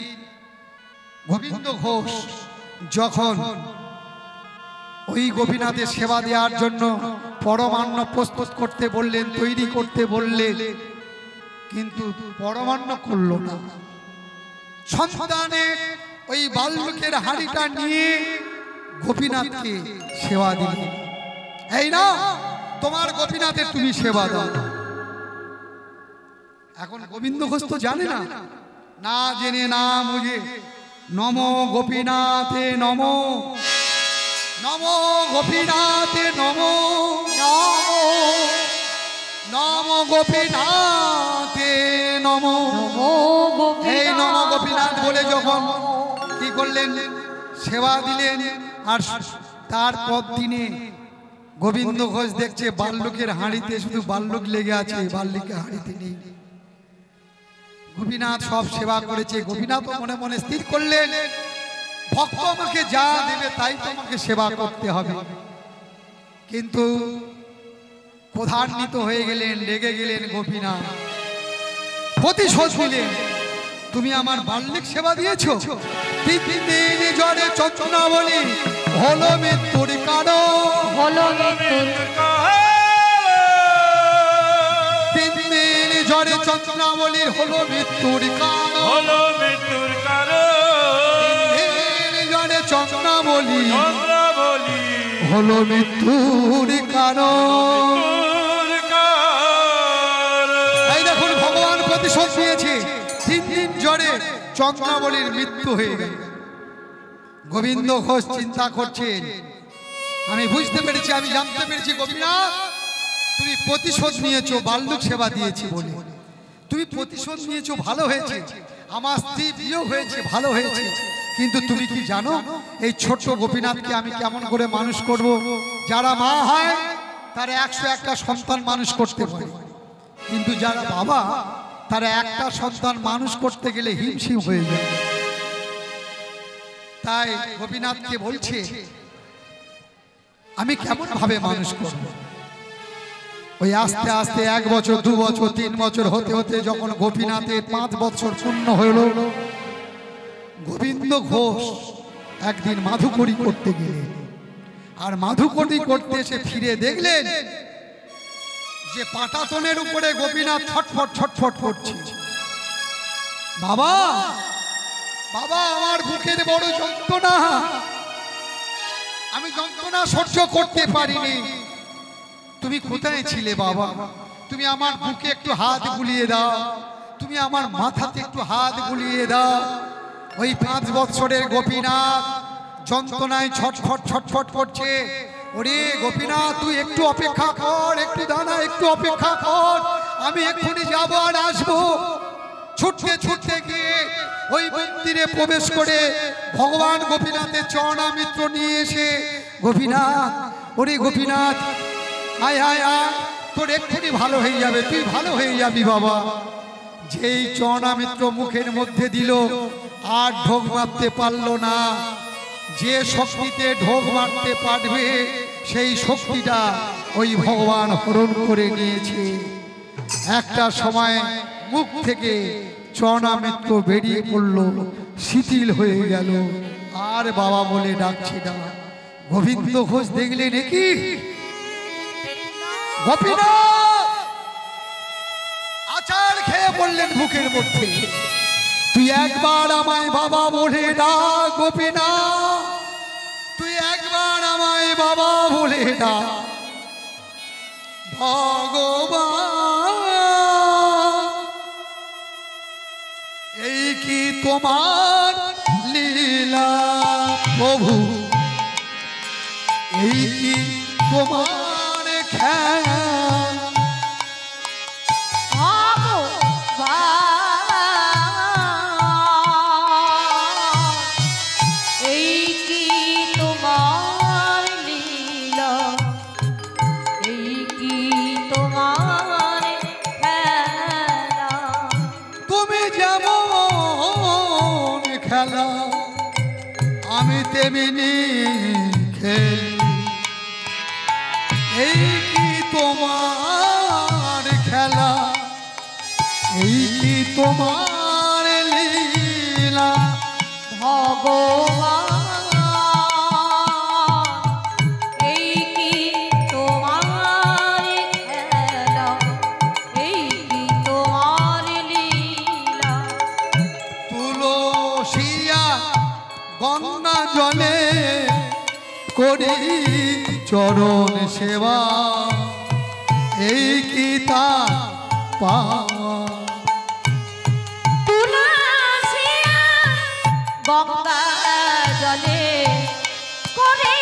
গোবিন্দ ঘোষ যখন ওই গোপীনাথের সেবা দেওয়ার জন্য পরমান্ন প্রস্তুত করতে বললেন, তৈরি করতে বললেন, কিন্তু পরমান্ন করল না। সন্তানের ওই বাল্যকের হাঁড়িটা নিয়ে গোপীনাথকে সেবা দিলেন। এই না, তোমার গোপীনাথের তুমি সেবা দাও। এখন গোবিন্দ ঘোষ তো জানে না, না জেনে না বুঝে নমো গোপীনাথে নমো, নমো গোপীনাথে নমো, নমো গোপীনাথে নমো। এই নমো গোপীনাথ বলে যখন কি করলেন? সেবা দিলেন। আর তারপর দিনে গোবিন্দ ঘোষ দেখছে বাল্যকের হাঁড়িতে শুধু বাল্যক লেগে আছে, বাল্যকের হাঁড়িতে নেই। গোপীনাথ সব সেবা করেছে। গোপীনাথ মনে মনে স্থির করলেন, ভক্ত আমাকে যা দেবে তাই তোমাকে সেবা করতে হবে। কিন্তু ক্রোধান্বিত হয়ে গেলেন, রেগে গেলেন গোপীনাথ, প্রতিশোধ নিলেন। তুমি আমার বাল্যক সেবা দিয়েছো, তিন দিন জ্বরে চন্দ্রাবলী হলো মৃত্যুর কারণ, হলো মৃত্যুর তিন দিন জ্বরে চন্দ্রাবলীর হলো মৃত্যুর কারণ, হলো মৃত্যুর কারণ, জ্বরে চন্দ্রাবলী চন্দ্রাবলী হলো মৃত্যুর কারণ। এই দেখুন, ভগবান প্রতিশোধ নিয়েছে। তিন দিন জ্বরে চন্দ্রাবলীর মৃত্যু হয়ে গেল। গোবিন্দ ঘোষ চিন্তা করছেন, আমি বুঝতে পেরেছি, আমি জানতে পেরেছি গোপীনাথ তুমি প্রতিশোধ নিয়েছো, বাল্যক সেবা দিয়েছি বলে তুমি প্রতিশোধ নিয়েছো, ভালো হয়েছে। আমার স্ত্রী বিয়ে হয়েছে, ভালো হয়েছে। কিন্তু তুমি কি জানো এই ছোট্ট গোপীনাথকে আমি কেমন করে মানুষ করব? যারা মা হয় তারা 101টা সন্তান মানুষ করতে পারে, কিন্তু যারা বাবা তারা একটা সন্তান মানুষ করতে গেলে হিমশিম হয়ে যায়। তাই গোপীনাথকে বলছে আমি কেমন ভাবে মানুষ করব? ওই আস্তে আস্তে 1 বছর, 2 বছর, 3 বছর হতে হতে যখন গোপীনাথের 5 বছর পূর্ণ হলো, গোবিন্দ ঘোষ একদিন মাধুকরী করতে গেলেন। আর মাধুকরী করতে এসে ফিরে দেখলেন যে পাটাতনের উপরে গোপীনাথ ছটফট ছটফট করছে। বাবা, বাবা, আমার বুকের বড় যন্ত্রণা, আমি যন্ত্রণা সহ্য করতে পারিনি। তুমি কোথায় ছিলে বাবা? তুমি আমার বুকে একটু হাত বুলিয়ে দাও, তুমি আমার মাথাতে একটু হাত বুলিয়ে দাও। ওই 5 বছরের গোপীনাথ যন্ত্রণায় ছটফট ছটফট করছে। ওরে গোপীনাথ, তুই একটু অপেক্ষা কর, একটু দাঁড়া, একটু অপেক্ষা কর, আমি এক্ষুনি যাবো আর আসবো। ছুটতে ছুটতে গিয়ে ওই মন্দিরে প্রবেশ করে ভগবান গোপীনাথের চরণামিত্র নিয়ে এসে, গোপীনাথ, ওরে গোপীনাথ, আয় আয় আয়, তোর এক্ষুনি ভালো হয়ে যাবে, তুই ভালো হয়ে যাবি বাবা। যেই চরণামিত্র মুখের মধ্যে দিল, আর ঢোক মারতে পারল না। যে শক্তিতে ঢোক মারতে পারবে সেই শক্তিটা ওই ভগবান হরণ করে নিয়েছে। একটা সময় মুখ থেকে চরণামিত্র বেরিয়ে পড়ল, শিথিল হয়ে গেল, আর বাবা বলে ডাকছে না। গোবিন্দ ঘোষ দেখলেন কি গোপীনাথ আচার খেয়ে বললেন বুকের মধ্যে, তুই একবার আমায় বাবা বলে ডাক গোপীনাথ, তুই একবার আমায় বাবা বলে ডাক। ভগবান এই কি তোমার লীলা প্রভু, এই কি তোমার খেলা, এই কি তোমার লীলা, এই কি তোমার খেলা, তুমি যেমন খেলা আমি তেমনি খেলি, এই কি তোমার খেলা, এই কি তোমার লীলা। ভগবান এই কি তোমার খেলা, এই কি তোমার লীলা। তুলসিয়া গঙ্গা জলে করি চরণ সেবা, এই কি তা পাওয়া। তুলসিয়া গঙ্গা জলে করে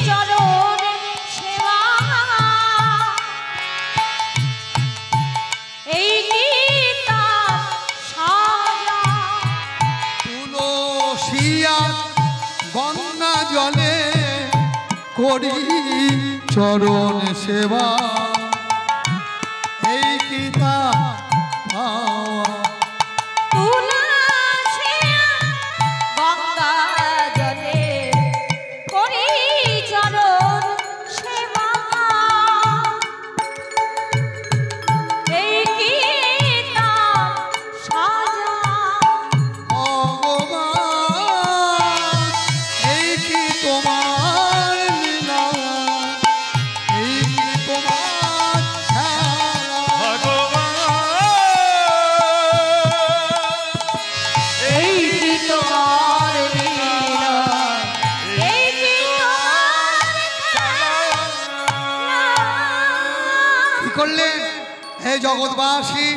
চরণ সেবা, এই কি তার সাজা। তুলসিয়া গঙ্গা জলে করি চরণ সেবা, এই কি তা পাওয়া। তুলসিয়া গঙ্গা জলে করি চরণ সেবা, এই কি তার সাজা। ভগবান এই কি তোমার লীলা, এই কি তোমার খেলা। এই কি তোমার লীলা, এই কি তোমার খেলা। কি করলেন হে জগৎবাসী,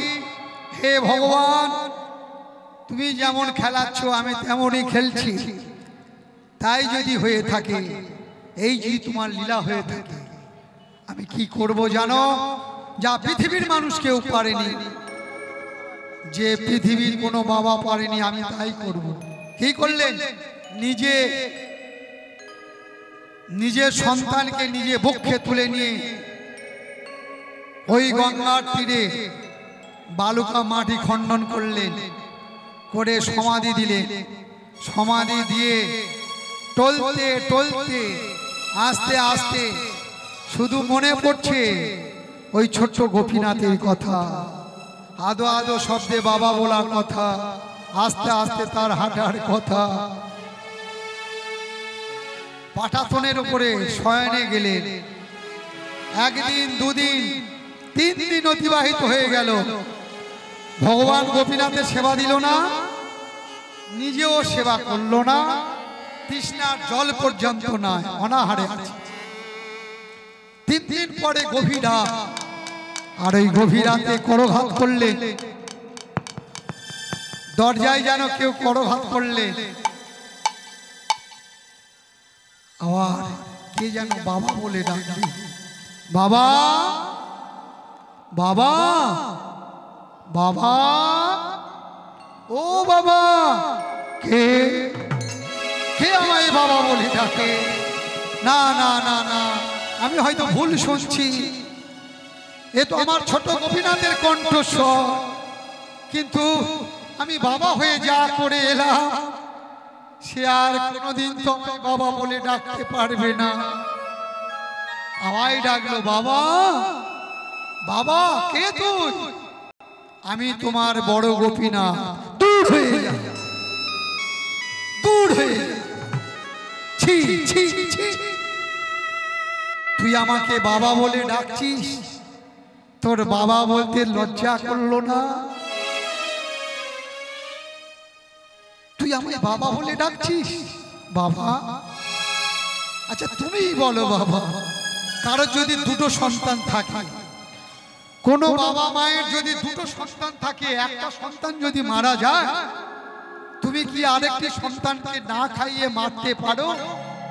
হে ভগবান, তুমি যেমন খেলাচ্ছ আমি তেমনই খেলছি, তাই যদি হয়ে থাকে, এই যদি তোমার লীলা হয়ে থাকে, আমি কি করব জানো? যা পৃথিবীর মানুষ কেউ পারেনি, যে পৃথিবীর কোনো বাবা পারেনি, আমি তাই করব। কি করলেন? নিজের সন্তানকে নিজে বক্ষে তুলে নিয়ে ওই গঙ্গার তীরে বালুকা মাটি খণ্ডন করলেন, করে সমাধি দিলেন। সমাধি দিয়ে টলতে টলতে আস্তে আস্তে শুধু মনে পড়ছে ওই ছোট্ট গোপীনাথের কথা, আদো আদো শব্দে বাবা বলার কথা, আস্তে আস্তে তার হাঁটার কথা। পাটাতনের উপরে শয়নে গেলেন। একদিন, দুদিন, 3 দিন অতিবাহিত হয়ে গেল। ভগবান গোপীনাথের সেবা দিল না, নিজেও সেবা করলো না, তৃষ্ণার জল পর্যন্ত নয়, অনাহারে আছে। 3 দিন পরে গভীর রাত, আর ওই গভীর রাতে করঘাত করলে, দরজায় যেন কেউ করঘাত করলে, আবার কে যেন বাবা বলে ডাকলে, বাবা বাবা বাবা, ও বাবা, কে কে আমায় বাবা বলে ডাকে? না না না না, আমি হয়তো ভুল শুনছি, এ তো আমার ছোট গোপীনাথের কণ্ঠস্বর, কিন্তু আমি বাবা হয়ে যা করে এলাম, সে আর কোনোদিন তো আমায় বাবা বলে ডাকতে পারবে না। আমায় ডাকলো, বাবা বাবা, কে তুই? আমি তোমার বড় গোপীনাথ। দূর হয়ে যা, দূর হয়ে যা, ছি ছি ছি, তুই আমাকে বাবা বলে ডাকছিস? তোর বাবা বলতে লজ্জা করলো না? তুই আমায় বাবা বলে ডাকছিস? বাবা? আচ্ছা তুমিই বলো বাবা, কারো যদি দুটো সন্তান থাকে, কোন বাবা মায়ের যদি দুটো সন্তান থাকে, একটা সন্তান যদি মারা যায়, তুমি কি আরেকটি সন্তানকে না খাইয়ে মারতে পারো?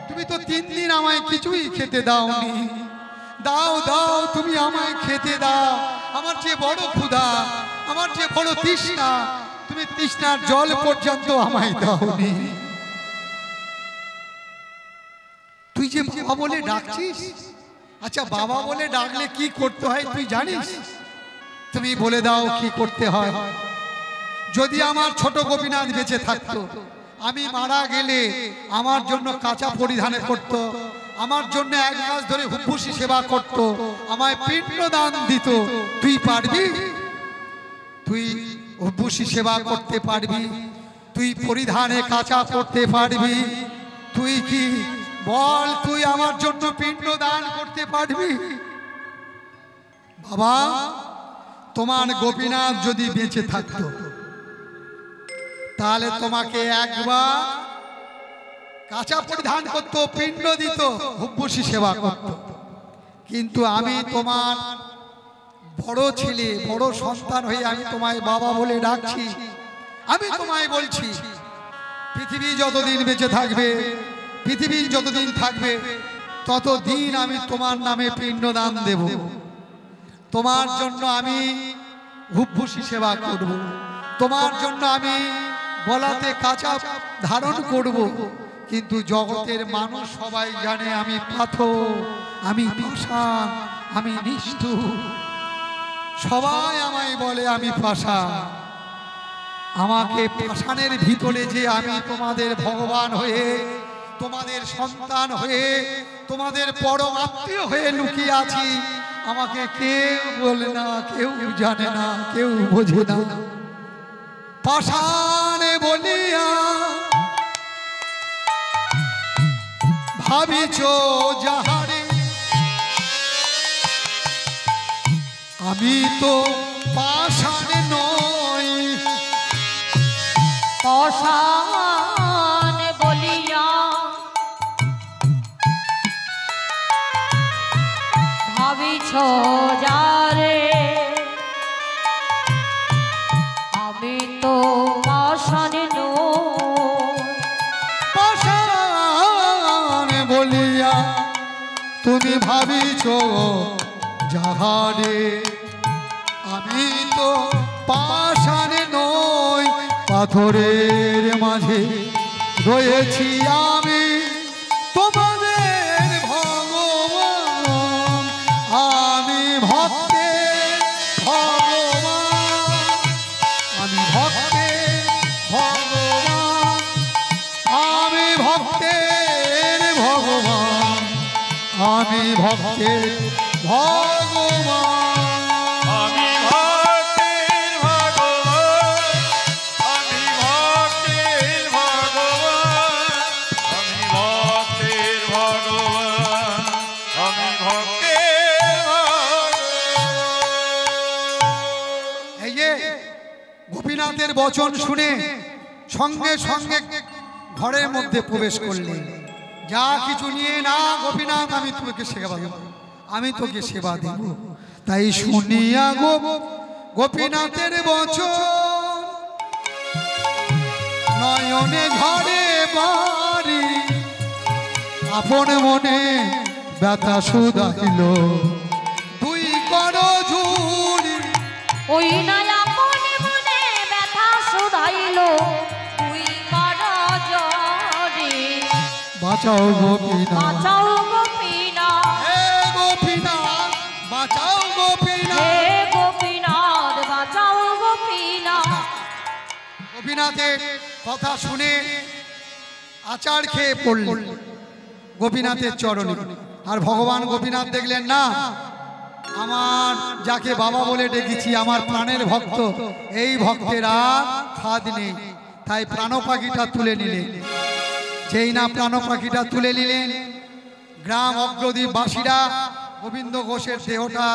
তুমি তো 3 দিন আমায় কিছুই খেতে দাওনি। দাও দাও, তুমি আমায় খেতে দাও। আমার যে বড় ক্ষুধা, আমার যে বড় তৃষ্ণা, তুমি তৃষ্ণার জল পর্যন্ত আমায় দাওনি। তুই যে বাবা বলে ডাকছিস, আচ্ছা বাবা বলে ডাকলে কি করতে হয় তুই জানিস? তুমি বলে দাও কি করতে হয়। যদি আমার ছোট গোপীনাথ বেঁচে থাকতো, আমি মারা গেলে আমার জন্য কাঁচা পরিধান করত, আমার জন্য 1 মাস ধরে হুব্বুসি সেবা করত, আমায় পিণ্ডদান দিত। তুই পারবি? তুই হুব্বুসি সেবা করতে পারবি? তুই পরিধানে কাঁচা করতে পারবি? তুই কি বল, তুই আমার জন্য পিণ্ডদান করতে পারবি? বাবা, তোমার গোপীনাথ যদি বেঁচে থাকতো, তাহলে তোমাকে একবার কাঁচা পরিধান করতো, পিণ্ড দিত, হুব্বুসি সেবা করত। কিন্তু আমি তোমার বড় ছেলে, বড় সন্তান হয়ে আমি তোমায় বাবা বলে ডাকছি। আমি তোমায় বলছি, পৃথিবী যতদিন বেঁচে থাকবে, পৃথিবী যতদিন থাকবে, ততদিন আমি তোমার নামে পিণ্ডদান দেব। তোমার জন্য আমি হুব্বুসি সেবা করব, তোমার জন্য আমি গলাতে কাঁচা ধারণ করব। কিন্তু জগতের মানুষ সবাই জানে আমি পাথর, আমি পাষাণ, আমি নিষ্ঠুর। সবাই আমায় বলে আমি পাষাণ। আমাকে পাষাণের ভিতরে যে আমি তোমাদের ভগবান হয়ে, তোমাদের সন্তান হয়ে, তোমাদের পরম আত্মীয় হয়ে লুকিয়ে আছি, আমাকে কেউ বলে না, কেউ জানে না, কেউ বোঝে না। পাষাণে বলিয়া ভাবিছ যাহারে, আমি তো পাষাণে নই। পাষাণ বলিয়া ভাবিছ যারে, আমি তো পাষাণ নই। পাষাণ বলিয়া তুমি ভাবিছ যাহারে, আমি তো পাষাণে নই। পাথরের মাঝে রয়েছি আমি, তোমাদের ভগবান। আমি ভক্তের ভগবান, আমি ভক্তের ভগবান, আমি ভক্তের ভগবান, আমি ভক্তের ভগবান। আমি ভক্তের ভগবান, আমি ভক্তের ভগবান, আমি ভক্তের ভগবান, আমি ভক্তের ভগবান। এই যে গোপীনাথের বচন শুনে সঙ্গে সঙ্গে ঘরের মধ্যে প্রবেশ করলেন। যা কিছু নিয়ে না গোপীনাথ, আমি তোকে সেবা দেব, আমি তোকে সেবা দেব। তাই শুনিয়া গোপীনাথের বচন, নয়নে ঝরে বাড়ি, আপন মনে ব্যথা শুধাইল, তুই কর ঝুড়ি। ওই নয়া মনে মনে ব্যথা শুধাইল, তুই কর জরে। বাঁচাও গোপীনাথ, বাঁচাও গোপীনাথ, হে গোপীনাথ, বাঁচাও গোপীনাথ। হে গোপীনাথ, বাঁচাও গোপীনাথ। গোপীনাথের কথা শুনে আচার খেয়ে পড়লেন গোপীনাথের চরণে। আর ভগবান গোপীনাথ দেখলেন না, আমার যাকে বাবা বলে ডেকেছি, আমার প্রাণের ভক্ত, এই ভক্তের আর খাদ নেই। তাই প্রাণ পাখিটা তুলে নিলেন। যেই না প্রাণ পাখিটা তুলে নিলেন, গ্রাম অগ্রদীপবাসীরা গোবিন্দ ঘোষের দেহটা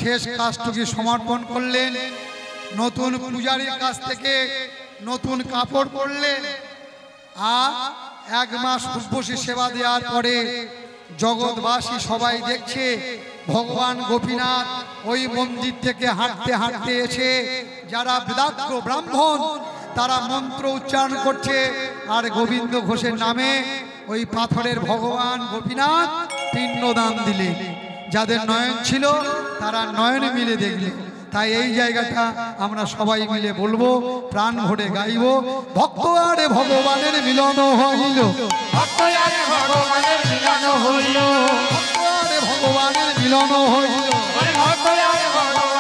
শেষ কাজটুকু সমর্পণ করলেন। নতুন পূজারীর কাছ থেকে নতুন কাপড় পরলেন। আর 1 মাস উপবাসী সেবা দেওয়ার পরে জগৎবাসী সবাই দেখছে ভগবান গোপীনাথ ওই মন্দির থেকে হাঁটতে হাঁটতে এসে যারা বেদাজ্ঞ ব্রাহ্মণ তারা মন্ত্র উচ্চারণ করছে আর গোবিন্দ ঘোষের নামে ওই পাথরের ভগবান গোপীনাথ পিণ্ডদান দিলেন। যাদের নয়ন ছিল তারা নয়নে মিলে দেখল। তাই এই জায়গাটা আমরা সবাই মিলে বলবো, প্রাণ ভরে গাইব, ভক্ত আরে ভগবানের মিলন হইল, ভক্ত আরে ভগবানের মিলন হইল, ভক্ত আরে ভগবানের মিলন হইল, ভক্ত আরে ভগবানের